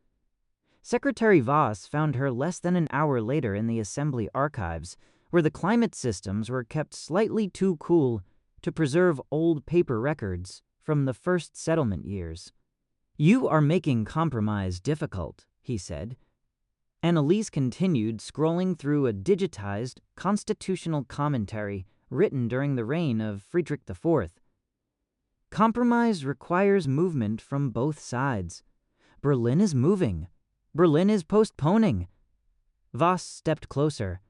Secretary Voss found her less than an hour later in the Assembly archives, where the climate systems were kept slightly too cool to preserve old paper records from the first settlement years. "You are making compromise difficult," he said. Anneliese continued scrolling through a digitized constitutional commentary written during the reign of Friedrich IV. "Compromise requires movement from both sides. Berlin is moving. Berlin is postponing." Voss stepped closer.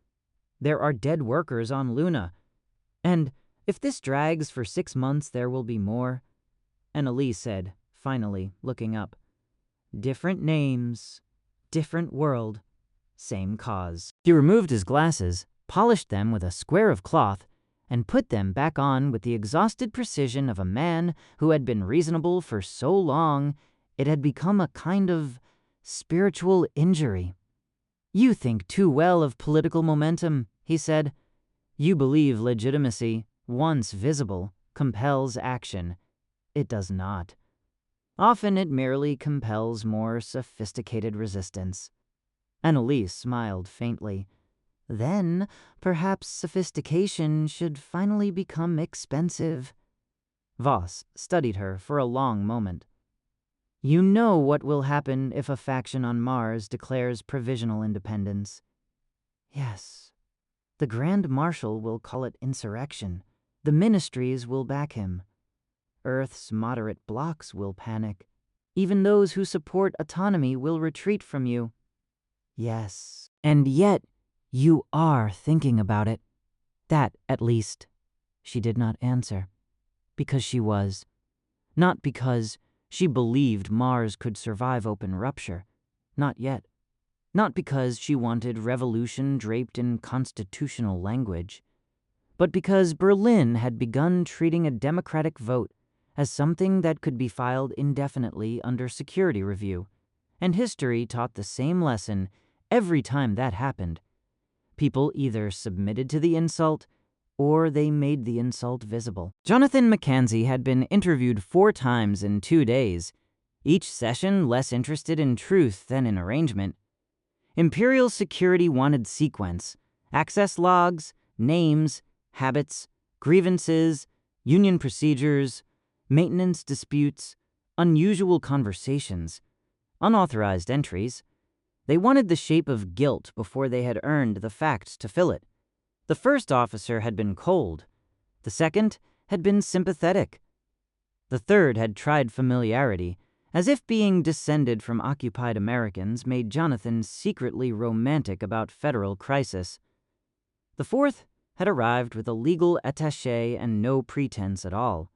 "There are dead workers on Luna. And if this drags for 6 months, there will be more." Anneliese said, finally, looking up. "Different names, different world, same cause." He removed his glasses, polished them with a square of cloth, and put them back on with the exhausted precision of a man who had been reasonable for so long it had become a kind of spiritual injury. "You think too well of political momentum," he said. "You believe legitimacy, once visible, compels action. It does not. Often it merely compels more sophisticated resistance." Anneliese smiled faintly. Then, perhaps sophistication should finally become expensive. Voss studied her for a long moment. You know what will happen if a faction on Mars declares provisional independence. Yes. The Grand Marshal will call it insurrection. The ministries will back him. Earth's moderate blocs will panic. Even those who support autonomy will retreat from you. Yes. And yet, you are thinking about it. That, at least. She did not answer. Because she was. Not because she believed Mars could survive open rupture. Not yet. Not because she wanted revolution draped in constitutional language. But because Berlin had begun treating a democratic vote as something that could be filed indefinitely under security review, and history taught the same lesson every time that happened. People either submitted to the insult, or they made the insult visible. Jonathan Mackenzie had been interviewed 4 times in 2 days, each session less interested in truth than in arrangement. Imperial security wanted sequence, access logs, names, habits, grievances, union procedures, maintenance disputes, unusual conversations, unauthorized entries. They wanted the shape of guilt before they had earned the facts to fill it. The first officer had been cold. The second had been sympathetic. The third had tried familiarity, as if being descended from occupied Americans made Jonathan secretly romantic about federal crisis. The fourth had arrived with a legal attaché and no pretense at all.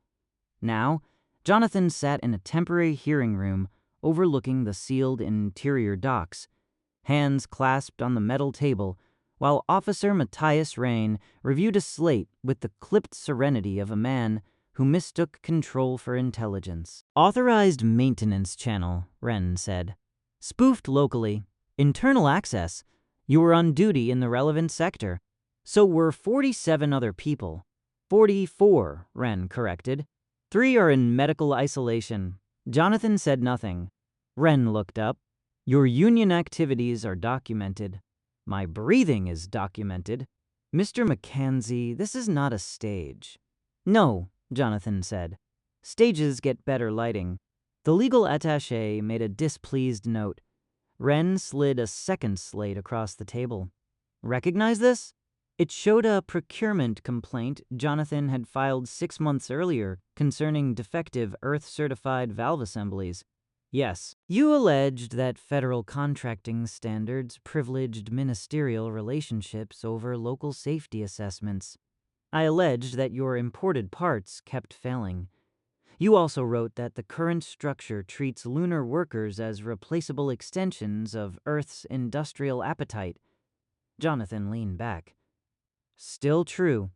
Now, Jonathan sat in a temporary hearing room overlooking the sealed interior docks, hands clasped on the metal table, while Officer Matthias Rain reviewed a slate with the clipped serenity of a man who mistook control for intelligence. Authorized maintenance channel, Wren said. Spoofed locally. Internal access. You were on duty in the relevant sector. So were 47 other people. 44, Wren corrected. 3 are in medical isolation. Jonathan said nothing. Wren looked up. Your union activities are documented. My breathing is documented. Mr. Mackenzie, this is not a stage. No, Jonathan said. Stages get better lighting. The legal attaché made a displeased note. Wren slid a second slate across the table. Recognize this? It showed a procurement complaint Jonathan had filed 6 months earlier concerning defective Earth-certified valve assemblies. Yes, you alleged that federal contracting standards privileged ministerial relationships over local safety assessments. I alleged that your imported parts kept failing. You also wrote that the current structure treats lunar workers as replaceable extensions of Earth's industrial appetite. Jonathan leaned back. Still true.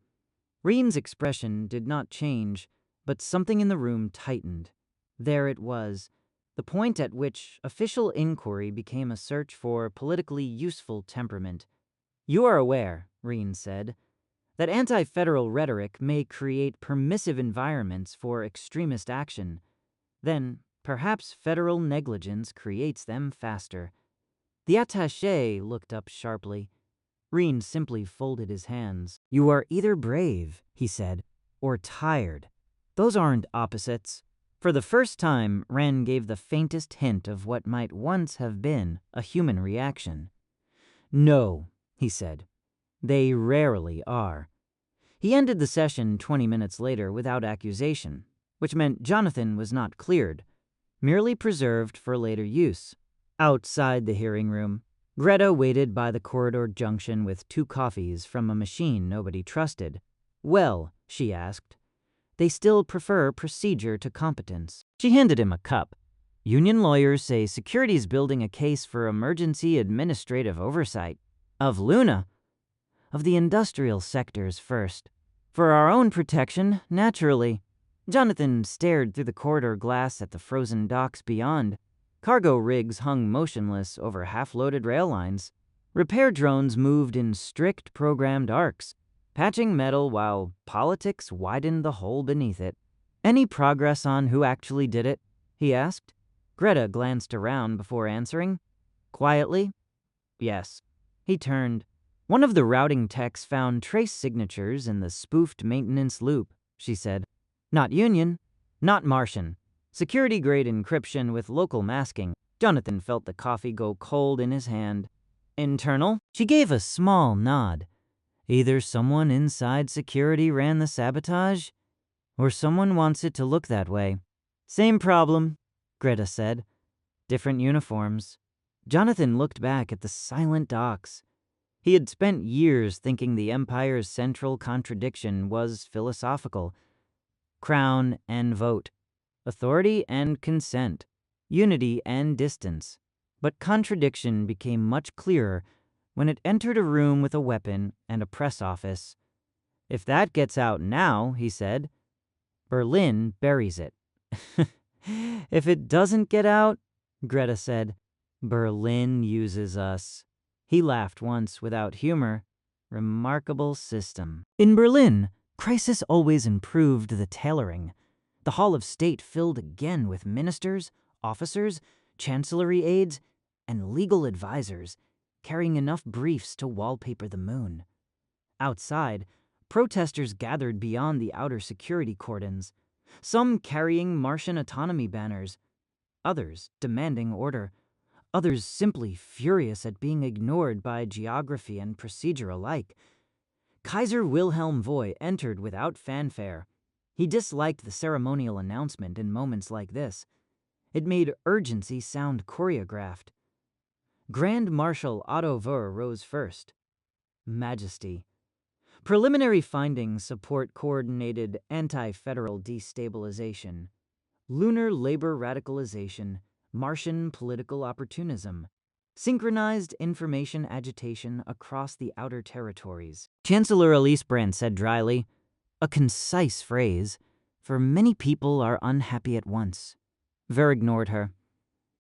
Reen's expression did not change, but something in the room tightened. There it was, the point at which official inquiry became a search for politically useful temperament. You are aware, Reen said, that anti-federal rhetoric may create permissive environments for extremist action. Then, perhaps federal negligence creates them faster. The attaché looked up sharply. Reen simply folded his hands. You are either brave, he said, or tired. Those aren't opposites. For the first time, Wren gave the faintest hint of what might once have been a human reaction. No, he said. They rarely are. He ended the session 20 minutes later without accusation, which meant Jonathan was not cleared, merely preserved for later use. Outside the hearing room, Greta waited by the corridor junction with 2 coffees from a machine nobody trusted. Well, she asked, they still prefer procedure to competence. She handed him a cup. Union lawyers say security's building a case for emergency administrative oversight. Of Luna. Of the industrial sectors first. For our own protection, naturally. Jonathan stared through the corridor glass at the frozen docks beyond. Cargo rigs hung motionless over half-loaded rail lines. Repair drones moved in strict programmed arcs, patching metal while politics widened the hole beneath it. Any progress on who actually did it? He asked. Greta glanced around before answering. Quietly? Yes. He turned. One of the routing techs found trace signatures in the spoofed maintenance loop, she said. Not Union, not Martian. Security-grade encryption with local masking. Jonathan felt the coffee go cold in his hand. Internal? She gave a small nod. Either someone inside security ran the sabotage, or someone wants it to look that way. Same problem, Greta said. Different uniforms. Jonathan looked back at the silent docks. He had spent years thinking the Empire's central contradiction was philosophical. Crown and vote. Authority and consent. Unity and distance. But contradiction became much clearer when it entered a room with a weapon and a press office. If that gets out now, he said, Berlin buries it. If it doesn't get out, Greta said, Berlin uses us. He laughed once without humor. Remarkable system. In Berlin, crisis always improved the tailoring. The Hall of State filled again with ministers, officers, chancellery aides, and legal advisors, carrying enough briefs to wallpaper the moon. Outside, protesters gathered beyond the outer security cordons, some carrying Martian autonomy banners, others demanding order, others simply furious at being ignored by geography and procedure alike. Kaiser Wilhelm V entered without fanfare. He disliked the ceremonial announcement in moments like this. It made urgency sound choreographed. Grand Marshal Otto Wurr rose first. Majesty. Preliminary findings support coordinated anti-federal destabilization, lunar labor radicalization, Martian political opportunism, synchronized information agitation across the outer territories. Chancellor Elise Brandt said dryly, a concise phrase, for many people are unhappy at once. Wurr ignored her.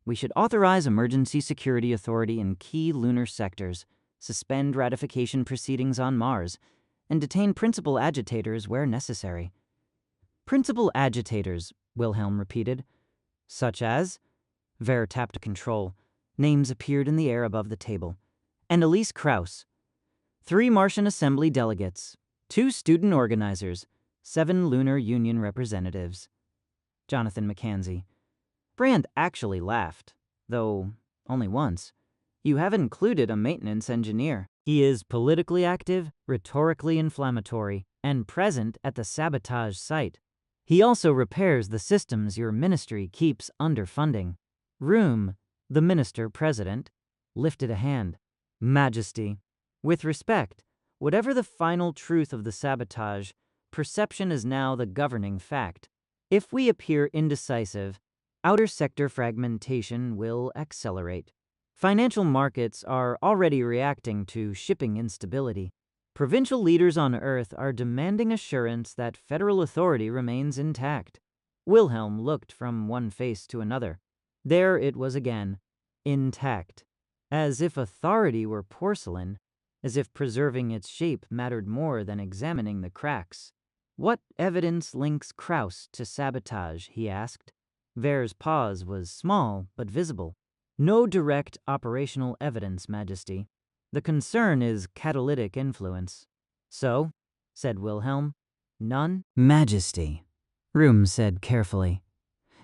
We should authorize emergency security authority in key lunar sectors, suspend ratification proceedings on Mars, and detain principal agitators where necessary. Principal agitators, Wilhelm repeated. Such as? Wurr tapped control. Names appeared in the air above the table. And Elise Krauss. 3 Martian Assembly delegates, 2 student organizers, 7 Lunar Union representatives. Jonathan Mackenzie. Brandt actually laughed, though only once. You have included a maintenance engineer. He is politically active, rhetorically inflammatory, and present at the sabotage site. He also repairs the systems your ministry keeps underfunding. Room, the minister-president, lifted a hand. Majesty. With respect, whatever the final truth of the sabotage, perception is now the governing fact. If we appear indecisive, outer sector fragmentation will accelerate. Financial markets are already reacting to shipping instability. Provincial leaders on Earth are demanding assurance that federal authority remains intact. Wilhelm looked from one face to another. There it was again, intact. As if authority were porcelain, as if preserving its shape mattered more than examining the cracks. What evidence links Krauss to sabotage, he asked. Wurr's pause was small but visible. No direct operational evidence, Majesty. The concern is catalytic influence. So, said Wilhelm, none? Majesty, Room said carefully.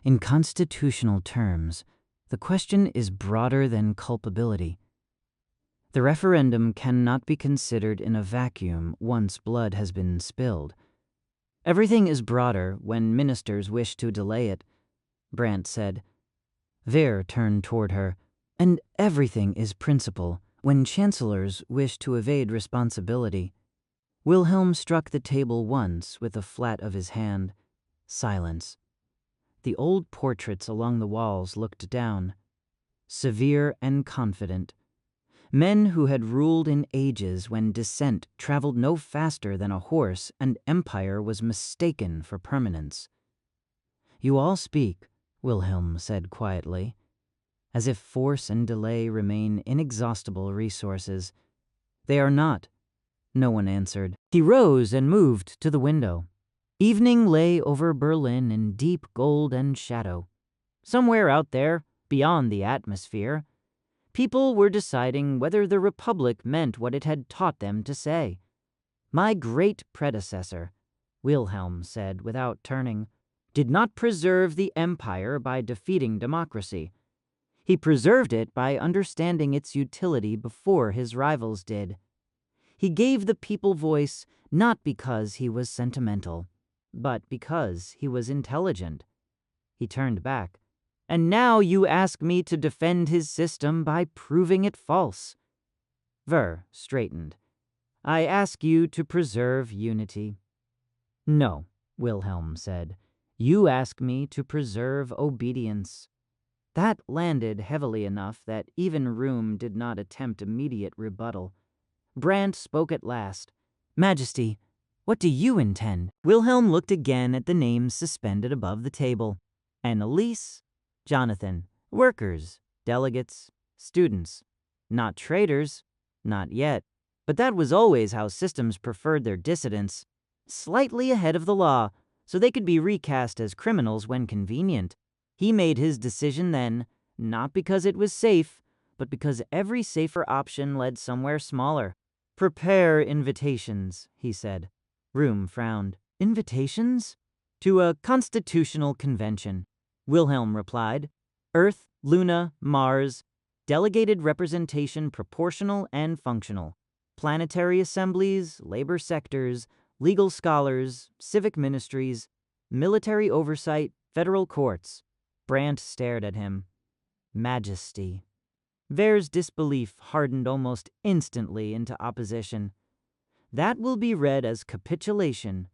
In constitutional terms, the question is broader than culpability. The referendum cannot be considered in a vacuum once blood has been spilled. Everything is broader when ministers wish to delay it, Brandt said. Wurr turned toward her. And everything is principle when chancellors wish to evade responsibility. Wilhelm struck the table once with the flat of his hand. Silence. The old portraits along the walls looked down, severe and confident. Men who had ruled in ages when dissent traveled no faster than a horse and empire was mistaken for permanence. You all speak, Wilhelm said quietly, as if force and delay remain inexhaustible resources. They are not, no one answered. He rose and moved to the window. Evening lay over Berlin in deep gold and shadow. Somewhere out there, beyond the atmosphere, People were deciding whether the Republic meant what it had taught them to say. "My great predecessor," Wilhelm said without turning, "did not preserve the empire by defeating democracy. He preserved it by understanding its utility before his rivals did. He gave the people voice not because he was sentimental, but because he was intelligent." He turned back. "And now you ask me to defend his system by proving it false." Ver straightened. "I ask you to preserve unity." "No," Wilhelm said. "You ask me to preserve obedience." That landed heavily enough that even Room did not attempt immediate rebuttal. Brandt spoke at last. "Majesty, what do you intend?" Wilhelm looked again at the names suspended above the table. Annalise, Jonathan, workers, delegates, students. Not traitors, not yet. But that was always how systems preferred their dissidents. Slightly ahead of the law, so they could be recast as criminals when convenient. He made his decision then, not because it was safe, but because every safer option led somewhere smaller. "Prepare invitations," he said. Room frowned. "Invitations?" "To a constitutional convention," Wilhelm replied. "Earth, Luna, Mars, delegated representation proportional and functional. Planetary assemblies, labor sectors, legal scholars, civic ministries, military oversight, federal courts." Brandt stared at him. "Majesty." Ver's disbelief hardened almost instantly into opposition. "That will be read as capitulation."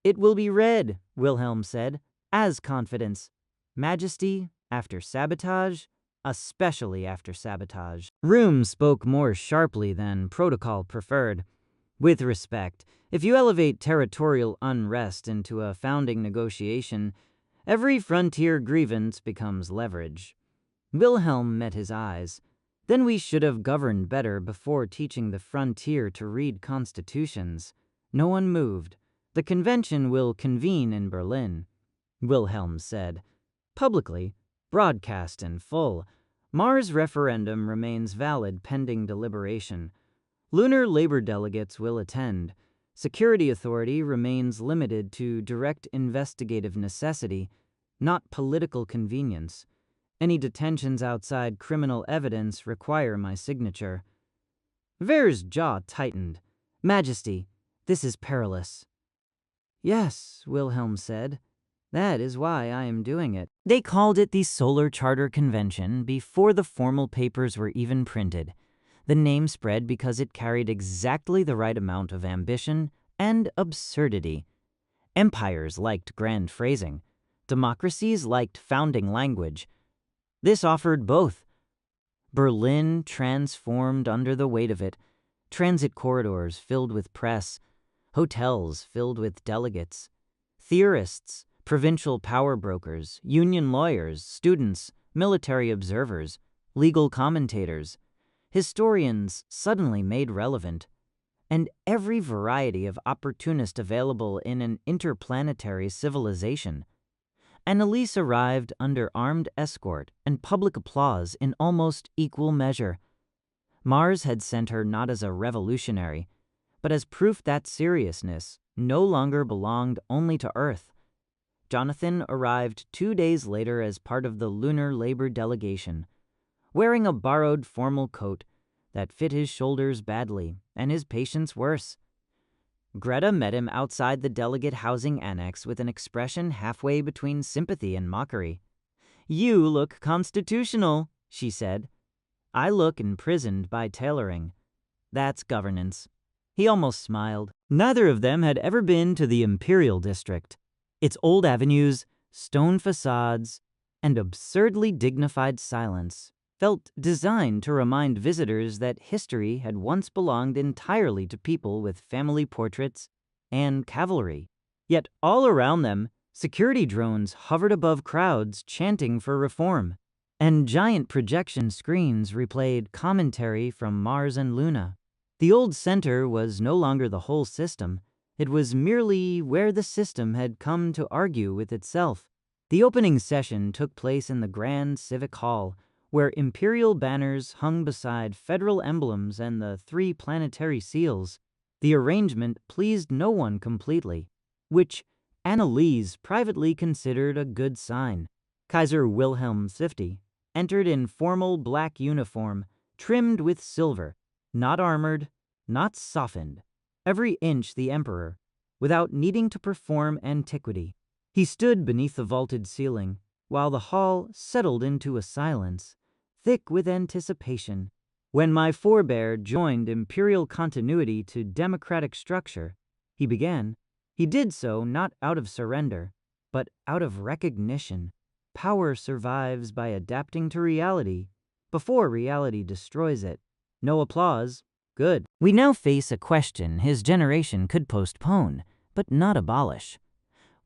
"It will be read," Wilhelm said, "as confidence. Majesty, after sabotage, especially after sabotage." Room spoke more sharply than protocol preferred. "With respect, if you elevate territorial unrest into a founding negotiation, every frontier grievance becomes leverage." Wilhelm met his eyes. "Then we should have governed better before teaching the frontier to read constitutions." No one moved. "The convention will convene in Berlin," Wilhelm said. "Publicly, broadcast in full. Mars referendum remains valid pending deliberation. Lunar labor delegates will attend. Security authority remains limited to direct investigative necessity, not political convenience. Any detentions outside criminal evidence require my signature." Ver's jaw tightened. "Majesty, this is perilous." "Yes," Wilhelm said. "That is why I am doing it." They called it the Solar Charter Convention before the formal papers were even printed. The name spread because it carried exactly the right amount of ambition and absurdity. Empires liked grand phrasing. Democracies liked founding language. This offered both. Berlin transformed under the weight of it. Transit corridors filled with press. Hotels filled with delegates. Theorists, provincial power brokers, union lawyers, students, military observers, legal commentators, historians suddenly made relevant, and every variety of opportunist available in an interplanetary civilization. Annalise arrived under armed escort and public applause in almost equal measure. Mars had sent her not as a revolutionary, but as proof that seriousness no longer belonged only to Earth. Jonathan arrived 2 days later as part of the lunar labor delegation, wearing a borrowed formal coat that fit his shoulders badly and his patience worse. Greta met him outside the delegate housing annex with an expression halfway between sympathy and mockery. "You look constitutional," she said. "I look imprisoned by tailoring. That's governance." He almost smiled. Neither of them had ever been to the Imperial District. Its old avenues, stone facades, and absurdly dignified silence felt designed to remind visitors that history had once belonged entirely to people with family portraits and cavalry. Yet all around them, security drones hovered above crowds chanting for reform, and giant projection screens replayed commentary from Mars and Luna. The old center was no longer the whole system. It was merely where the system had come to argue with itself. The opening session took place in the Grand Civic Hall, where imperial banners hung beside federal emblems and the 3 planetary seals. The arrangement pleased no one completely, which Anneliese privately considered a good sign. Kaiser Wilhelm V entered in formal black uniform, trimmed with silver, not armored, not softened, every inch the emperor, without needing to perform antiquity. He stood beneath the vaulted ceiling, while the hall settled into a silence, thick with anticipation. When my forebear joined imperial continuity to democratic structure, he began. He did so not out of surrender, but out of recognition. Power survives by adapting to reality before reality destroys it. No applause. Good. We now face a question his generation could postpone, but not abolish.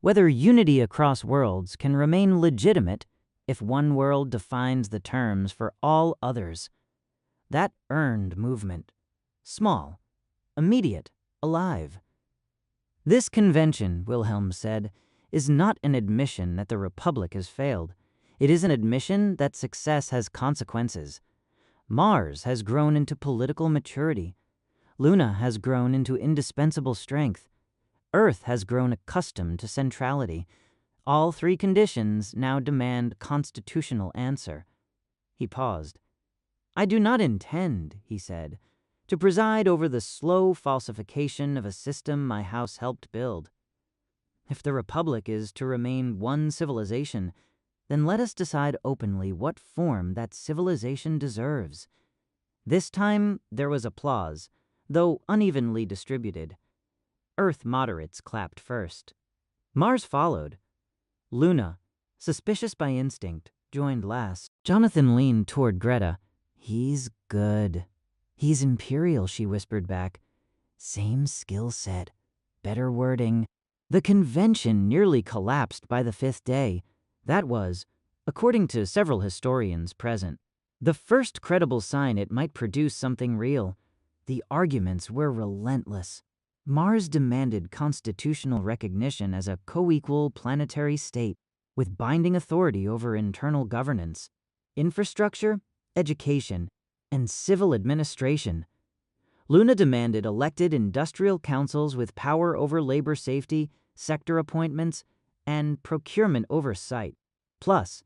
Whether unity across worlds can remain legitimate if one world defines the terms for all others. That earned movement. Small, immediate, alive. This convention, Wilhelm said, is not an admission that the Republic has failed. It is an admission that success has consequences. Mars has grown into political maturity. Luna has grown into indispensable strength. Earth has grown accustomed to centrality. All 3 conditions now demand constitutional answer. He paused. I do not intend, he said, to preside over the slow falsification of a system my house helped build. If the Republic is to remain one civilization, then let us decide openly what form that civilization deserves. This time there was applause, though unevenly distributed. Earth moderates clapped first. Mars followed. Luna, suspicious by instinct, joined last. Jonathan leaned toward Greta. He's good. He's imperial, she whispered back. Same skill set, better wording. The convention nearly collapsed by the 5th day. That was, according to several historians present, the first credible sign it might produce something real. The arguments were relentless. Mars demanded constitutional recognition as a co-equal planetary state with binding authority over internal governance, infrastructure, education, and civil administration. Luna demanded elected industrial councils with power over labor safety, sector appointments, and procurement oversight, plus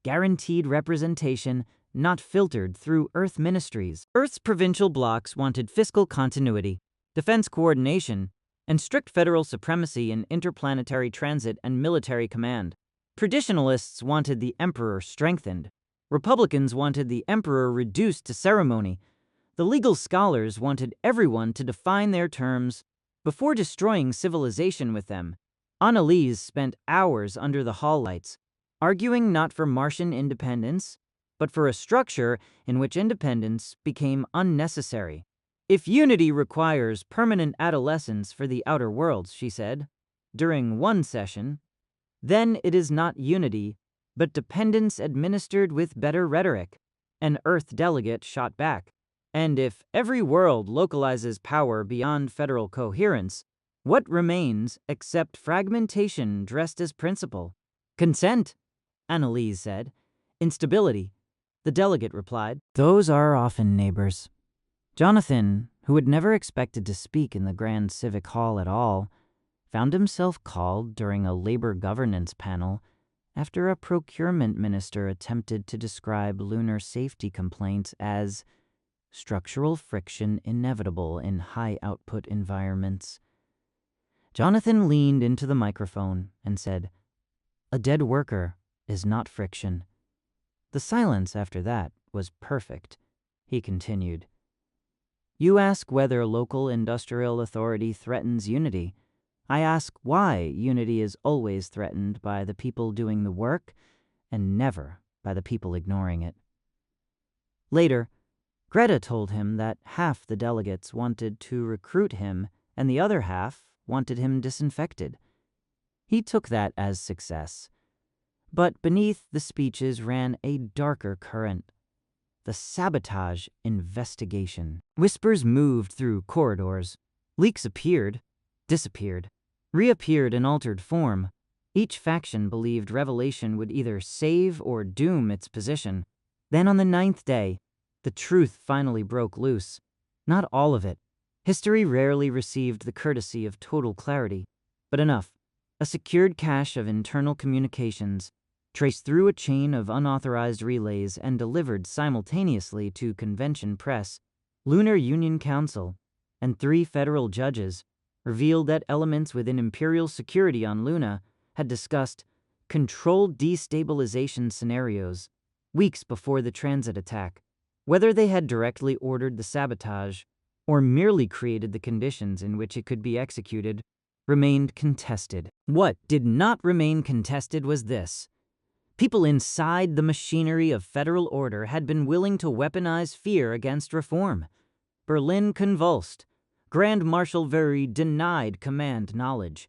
guaranteed representation not filtered through Earth ministries. Earth's provincial blocs wanted fiscal continuity, defense coordination, and strict federal supremacy in interplanetary transit and military command. Traditionalists wanted the emperor strengthened. Republicans wanted the emperor reduced to ceremony. The legal scholars wanted everyone to define their terms before destroying civilization with them. Anneliese spent hours under the hall lights, arguing not for Martian independence, but for a structure in which independence became unnecessary. If unity requires permanent adolescence for the outer worlds, she said, during one session, then it is not unity, but dependence administered with better rhetoric. An Earth delegate shot back. And if every world localizes power beyond federal coherence, what remains except fragmentation dressed as principle? Consent, Anneliese said. Instability, the delegate replied. Those are often neighbors. Jonathan, who had never expected to speak in the Grand Civic Hall at all, found himself called during a labor governance panel after a procurement minister attempted to describe lunar safety complaints as structural friction inevitable in high-output environments. Jonathan leaned into the microphone and said, "A dead worker is not friction." The silence after that was perfect. He continued, "You ask whether local industrial authority threatens unity. I ask why unity is always threatened by the people doing the work and never by the people ignoring it." Later, Greta told him that half the delegates wanted to recruit him and the other half wanted him disinfected. He took that as success. But beneath the speeches ran a darker current. The sabotage investigation. Whispers moved through corridors. Leaks appeared, disappeared, reappeared in altered form. Each faction believed revelation would either save or doom its position. Then on the 9th day, the truth finally broke loose. Not all of it. History rarely received the courtesy of total clarity, but enough. A secured cache of internal communications, traced through a chain of unauthorized relays and delivered simultaneously to Convention Press, Lunar Union Council, and 3 federal judges, revealed that elements within Imperial security on Luna had discussed controlled destabilization scenarios weeks before the transit attack. Whether they had directly ordered the sabotage or merely created the conditions in which it could be executed remained contested. What did not remain contested was this. People inside the machinery of federal order had been willing to weaponize fear against reform. Berlin convulsed. Grand Marshal Very denied command knowledge.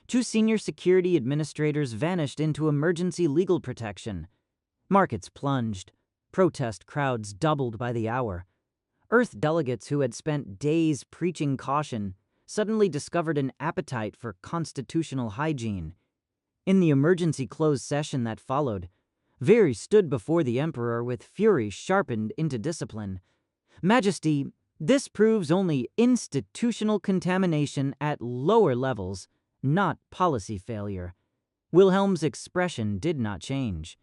2 senior security administrators vanished into emergency legal protection. Markets plunged. Protest crowds doubled by the hour. Earth delegates who had spent days preaching caution suddenly discovered an appetite for constitutional hygiene. In the emergency closed session that followed, Very stood before the Emperor with fury sharpened into discipline. Majesty, this proves only institutional contamination at lower levels, not policy failure. Wilhelm's expression did not change.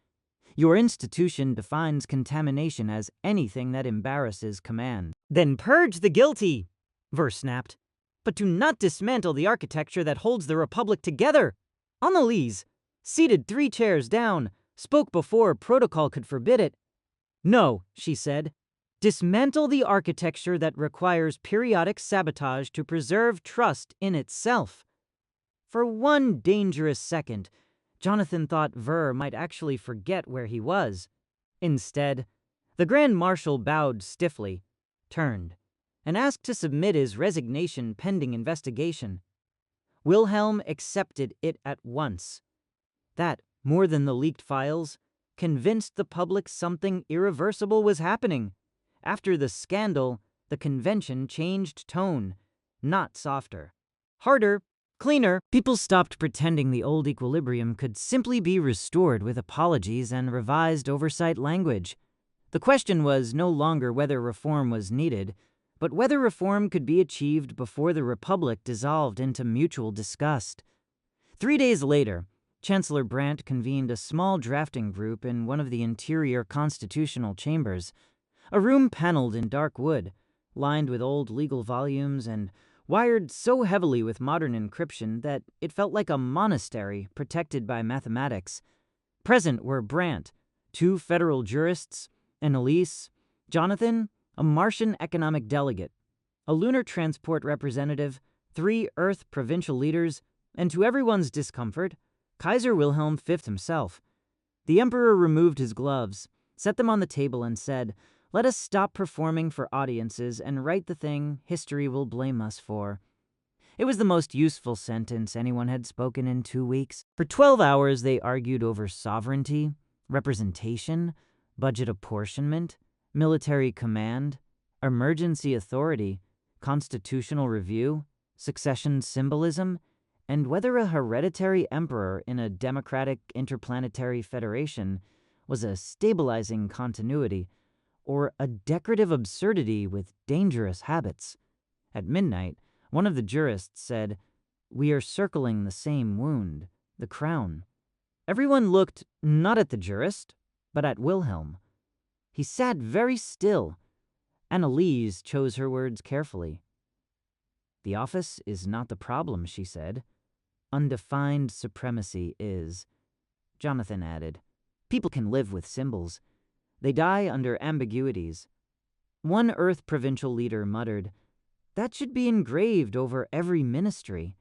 Your institution defines contamination as anything that embarrasses command. Then purge the guilty, Ver snapped. But do not dismantle the architecture that holds the Republic together. Anneliese, seated 3 chairs down, spoke before protocol could forbid it. No, she said. Dismantle the architecture that requires periodic sabotage to preserve trust in itself. For one dangerous second, Jonathan thought Ver might actually forget where he was. Instead, the Grand Marshal bowed stiffly, turned, and asked to submit his resignation pending investigation. Wilhelm accepted it at once. That, more than the leaked files, convinced the public something irreversible was happening. After the scandal, the convention changed tone, not softer. Harder, cleaner. People stopped pretending the old equilibrium could simply be restored with apologies and revised oversight language. The question was no longer whether reform was needed, but whether reform could be achieved before the Republic dissolved into mutual disgust. 3 days later, Chancellor Brandt convened a small drafting group in one of the interior constitutional chambers, a room paneled in dark wood, lined with old legal volumes and wired so heavily with modern encryption that it felt like a monastery protected by mathematics. Present were Brandt, 2 federal jurists, Anneliese, Jonathan, a Martian economic delegate, a lunar transport representative, 3 Earth provincial leaders, and to everyone's discomfort, Kaiser Wilhelm V himself. The Emperor removed his gloves, set them on the table, and said, "Let us stop performing for audiences and write the thing history will blame us for." It was the most useful sentence anyone had spoken in 2 weeks. For 12 hours, they argued over sovereignty, representation, budget apportionment, military command, emergency authority, constitutional review, succession symbolism, and whether a hereditary emperor in a democratic interplanetary federation was a stabilizing continuity or a decorative absurdity with dangerous habits. At midnight, one of the jurists said, "We are circling the same wound, the crown." Everyone looked not at the jurist, but at Wilhelm. He sat very still. Anneliese chose her words carefully. "The office is not the problem," she said. "Undefined supremacy is." Jonathan added, "People can live with symbols. They die under ambiguities." One Earth provincial leader muttered, "That should be engraved over every ministry."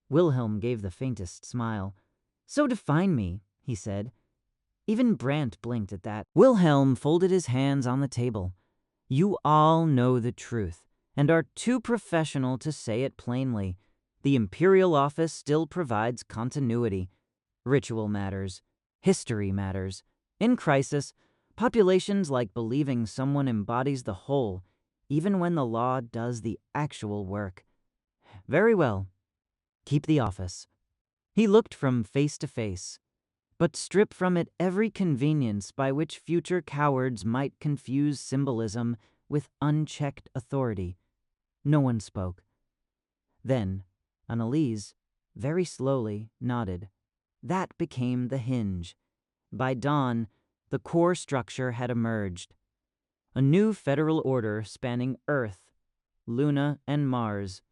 Wilhelm gave the faintest smile. "So define me," he said. Even Brandt blinked at that. Wilhelm folded his hands on the table. "You all know the truth, and are too professional to say it plainly. The Imperial office still provides continuity. Ritual matters. History matters. In crisis, populations like believing someone embodies the whole, even when the law does the actual work. Very well. Keep the office." He looked from face to face. but strip from it every convenience by which future cowards might confuse symbolism with unchecked authority. No one spoke. Then, Annalise, very slowly, nodded. That became the hinge. By dawn, the core structure had emerged. A new federal order spanning Earth, Luna, and Mars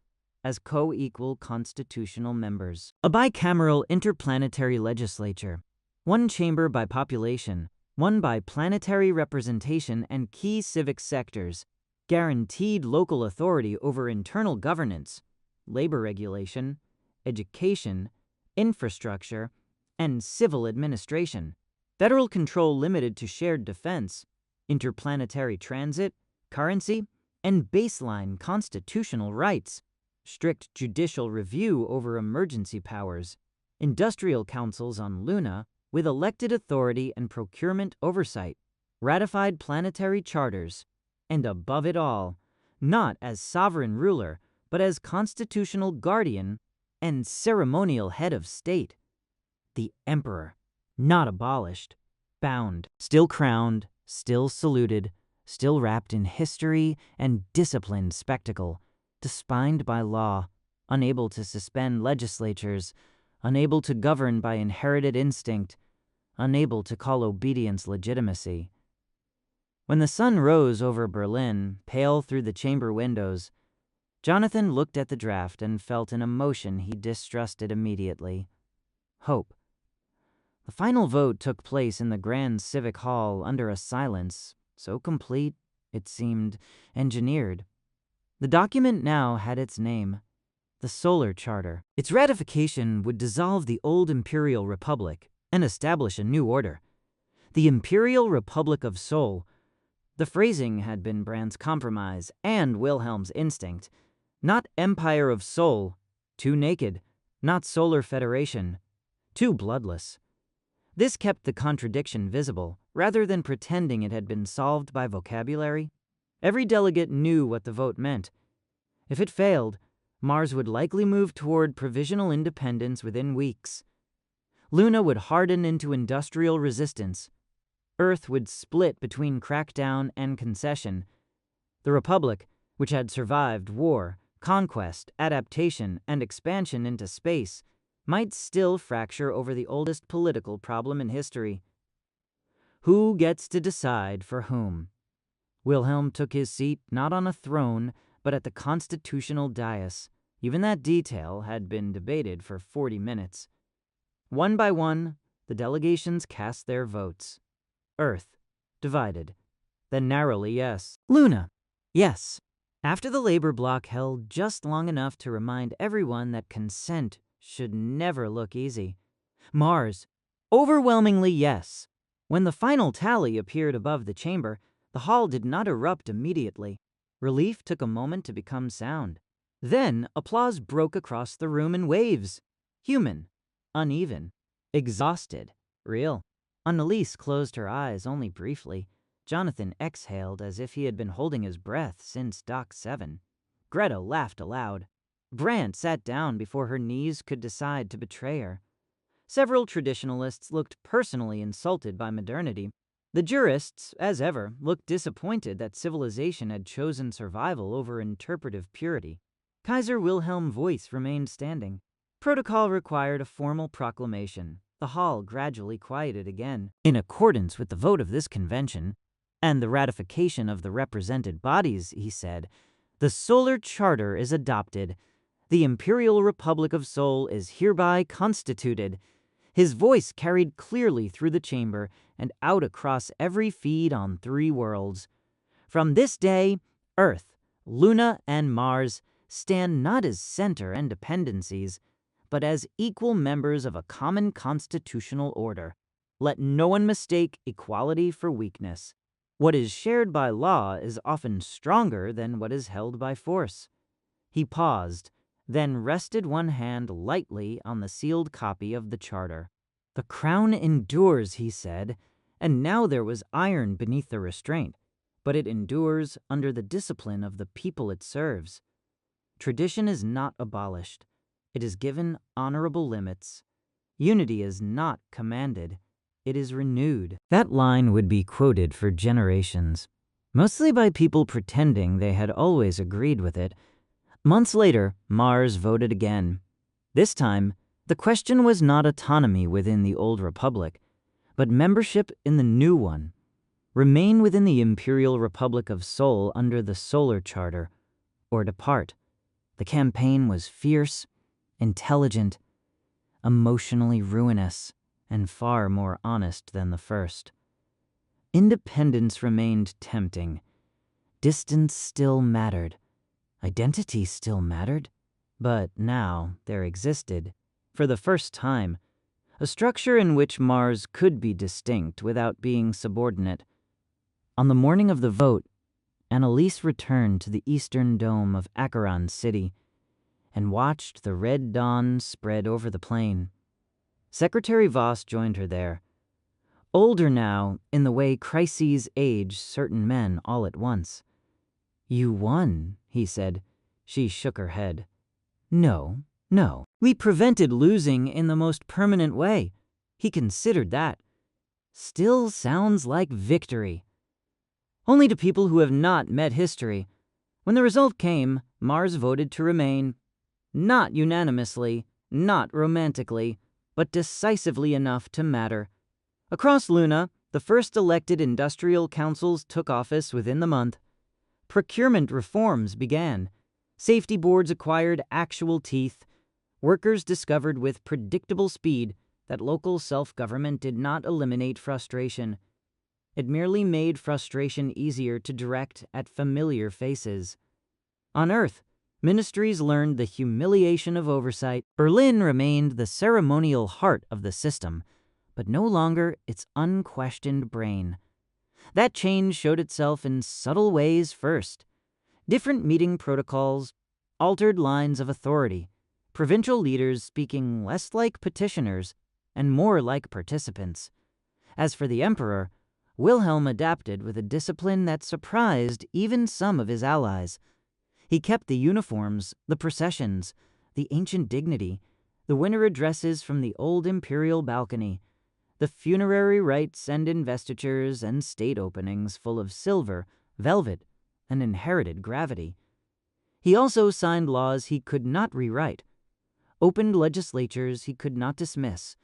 as co-equal constitutional members. A bicameral interplanetary legislature, one chamber by population, one by planetary representation and key civic sectors, guaranteed local authority over internal governance, labor regulation, education, infrastructure, and civil administration. Federal control limited to shared defense, interplanetary transit, currency, and baseline constitutional rights. Strict judicial review over emergency powers. Industrial councils on Luna with elected authority and procurement oversight. Ratified planetary charters. And above it all, not as sovereign ruler, but as constitutional guardian and ceremonial head of state. The emperor, not abolished, bound, still crowned, still saluted, still wrapped in history and disciplined spectacle, despined by law, unable to suspend legislatures, unable to govern by inherited instinct, unable to call obedience legitimacy. When the sun rose over Berlin, pale through the chamber windows, Jonathan looked at the draft and felt an emotion he distrusted immediately. Hope. The final vote took place in the Grand Civic Hall under a silence so complete it seemed engineered. The document now had its name, the Solar Charter. Its ratification would dissolve the old Imperial Republic and establish a new order. The Imperial Republic of Sol. The phrasing had been Brandt's compromise and Wilhelm's instinct. Not Empire of Sol, too naked. Not Solar Federation, too bloodless. This kept the contradiction visible, rather than pretending it had been solved by vocabulary. Every delegate knew what the vote meant. If it failed, Mars would likely move toward provisional independence within weeks. Luna would harden into industrial resistance. Earth would split between crackdown and concession. The Republic, which had survived war, conquest, adaptation, and expansion into space, might still fracture over the oldest political problem in history. Who gets to decide for whom? Wilhelm took his seat not on a throne, but at the constitutional dais. Even that detail had been debated for 40 minutes. One by one, the delegations cast their votes. Earth, divided. Then narrowly, yes. Luna, yes. After the labor bloc held just long enough to remind everyone that consent should never look easy. Mars, overwhelmingly yes. When the final tally appeared above the chamber, the hall did not erupt immediately. Relief took a moment to become sound. Then applause broke across the room in waves. Human, uneven, exhausted, real. Annalise closed her eyes only briefly. Jonathan exhaled as if he had been holding his breath since Dock 7. Greta laughed aloud. Brandt sat down before her knees could decide to betray her. Several traditionalists looked personally insulted by modernity. The jurists, as ever, looked disappointed that civilization had chosen survival over interpretive purity. Kaiser Wilhelm Voice remained standing. Protocol required a formal proclamation. The hall gradually quieted again. In accordance with the vote of this convention and the ratification of the represented bodies, he said, the Solar Charter is adopted. The Imperial Republic of Sol is hereby constituted. His voice carried clearly through the chamber and out across every feed on 3 worlds. From this day, Earth, Luna, and Mars stand not as center and dependencies, but as equal members of a common constitutional order. Let no one mistake equality for weakness. What is shared by law is often stronger than what is held by force. He paused, then rested one hand lightly on the sealed copy of the charter. The crown endures, he said, and now there was iron beneath the restraint, but it endures under the discipline of the people it serves. Tradition is not abolished. It is given honorable limits. Unity is not commanded, it is renewed. That line would be quoted for generations, mostly by people pretending they had always agreed with it. Months later, Mars voted again. This time, the question was not autonomy within the old republic, but membership in the new one. Remain within the Imperial Republic of Sol under the Solar Charter, or depart. The campaign was fierce, intelligent, emotionally ruinous, and far more honest than the first. Independence remained tempting. Distance still mattered. Identity still mattered. But now there existed, for the first time, a structure in which Mars could be distinct without being subordinate. On the morning of the vote, Annalise returned to the eastern dome of Acheron City and watched the red dawn spread over the plain. Secretary Voss joined her there. Older now, in the way crises age certain men all at once. "You won," he said. She shook her head. No. We prevented losing in the most permanent way." He considered that. Still sounds like victory. Only to people who have not met history. When the result came, Mars voted to remain. Not unanimously, not romantically, but decisively enough to matter. Across Luna, the first elected industrial councils took office within the month. Procurement reforms began. Safety boards acquired actual teeth. Workers discovered with predictable speed that local self-government did not eliminate frustration. It merely made frustration easier to direct at familiar faces. On Earth, ministries learned the humiliation of oversight. Berlin remained the ceremonial heart of the system, but no longer its unquestioned brain. That change showed itself in subtle ways first. Different meeting protocols, altered lines of authority, provincial leaders speaking less like petitioners and more like participants. As for the emperor, Wilhelm adapted with a discipline that surprised even some of his allies. He kept the uniforms, the processions, the ancient dignity, the winter addresses from the old imperial balcony, the funerary rites and investitures and state openings full of silver, velvet, and inherited gravity. He also signed laws he could not rewrite, opened legislatures he could not dismiss,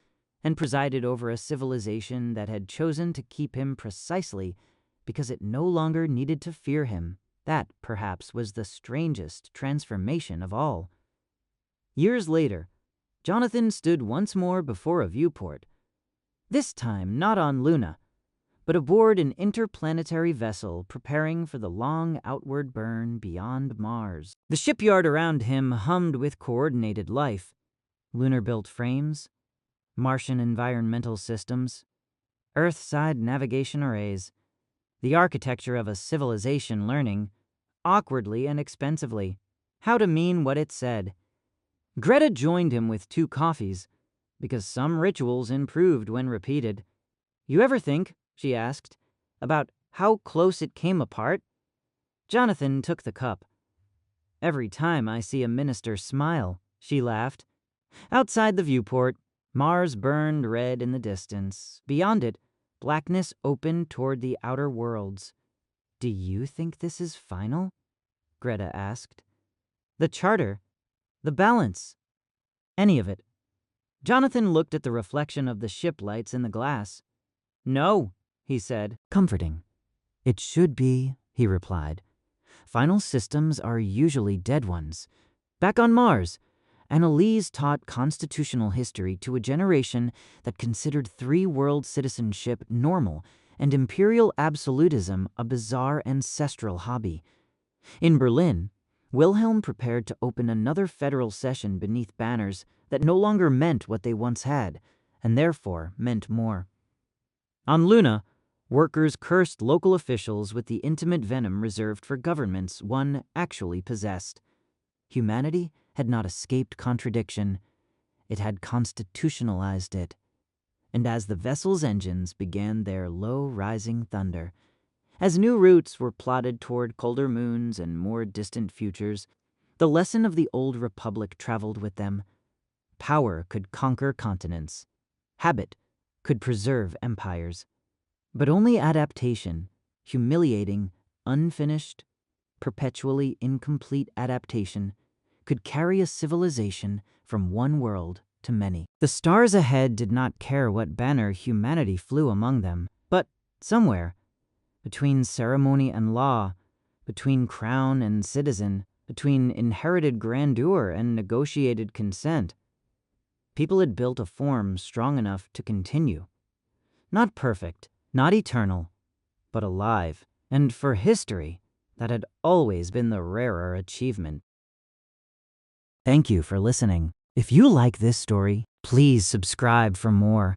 and presided over a civilization that had chosen to keep him precisely because it no longer needed to fear him. That, perhaps, was the strangest transformation of all. Years later, Jonathan stood once more before a viewport, this time not on Luna, but aboard an interplanetary vessel preparing for the long outward burn beyond Mars. The shipyard around him hummed with coordinated life. Lunar-built frames, Martian environmental systems, Earth-side navigation arrays, the architecture of a civilization learning, awkwardly and expensively, how to mean what it said. Greta joined him with 2 coffees, because some rituals improved when repeated. "You ever think," she asked, "about how close it came apart?" Jonathan took the cup. "Every time I see a minister smile," she laughed. Outside the viewport, Mars burned red in the distance. Beyond it, blackness opened toward the outer worlds. "Do you think this is final?" Greta asked. "The charter, the balance, any of it." Jonathan looked at the reflection of the ship lights in the glass. "No," he said. "Comforting. It should be," he replied. "Final systems are usually dead ones. Back on Mars, Annalise taught constitutional history to a generation that considered 3-world citizenship normal and imperial absolutism a bizarre ancestral hobby. In Berlin, Wilhelm prepared to open another federal session beneath banners that no longer meant what they once had, and therefore meant more. On Luna, workers cursed local officials with the intimate venom reserved for governments one actually possessed. Humanity had not escaped contradiction. It had constitutionalized it. And as the vessel's engines began their low-rising thunder, as new routes were plotted toward colder moons and more distant futures, the lesson of the old republic traveled with them. Power could conquer continents. Habit could preserve empires. But only adaptation, humiliating, unfinished, perpetually incomplete adaptation, could carry a civilization from one world to many. The stars ahead did not care what banner humanity flew among them, but somewhere, between ceremony and law, between crown and citizen, between inherited grandeur and negotiated consent, people had built a form strong enough to continue. Not perfect, not eternal, but alive, and for history, that had always been the rarer achievement. Thank you for listening. If you like this story, please subscribe for more.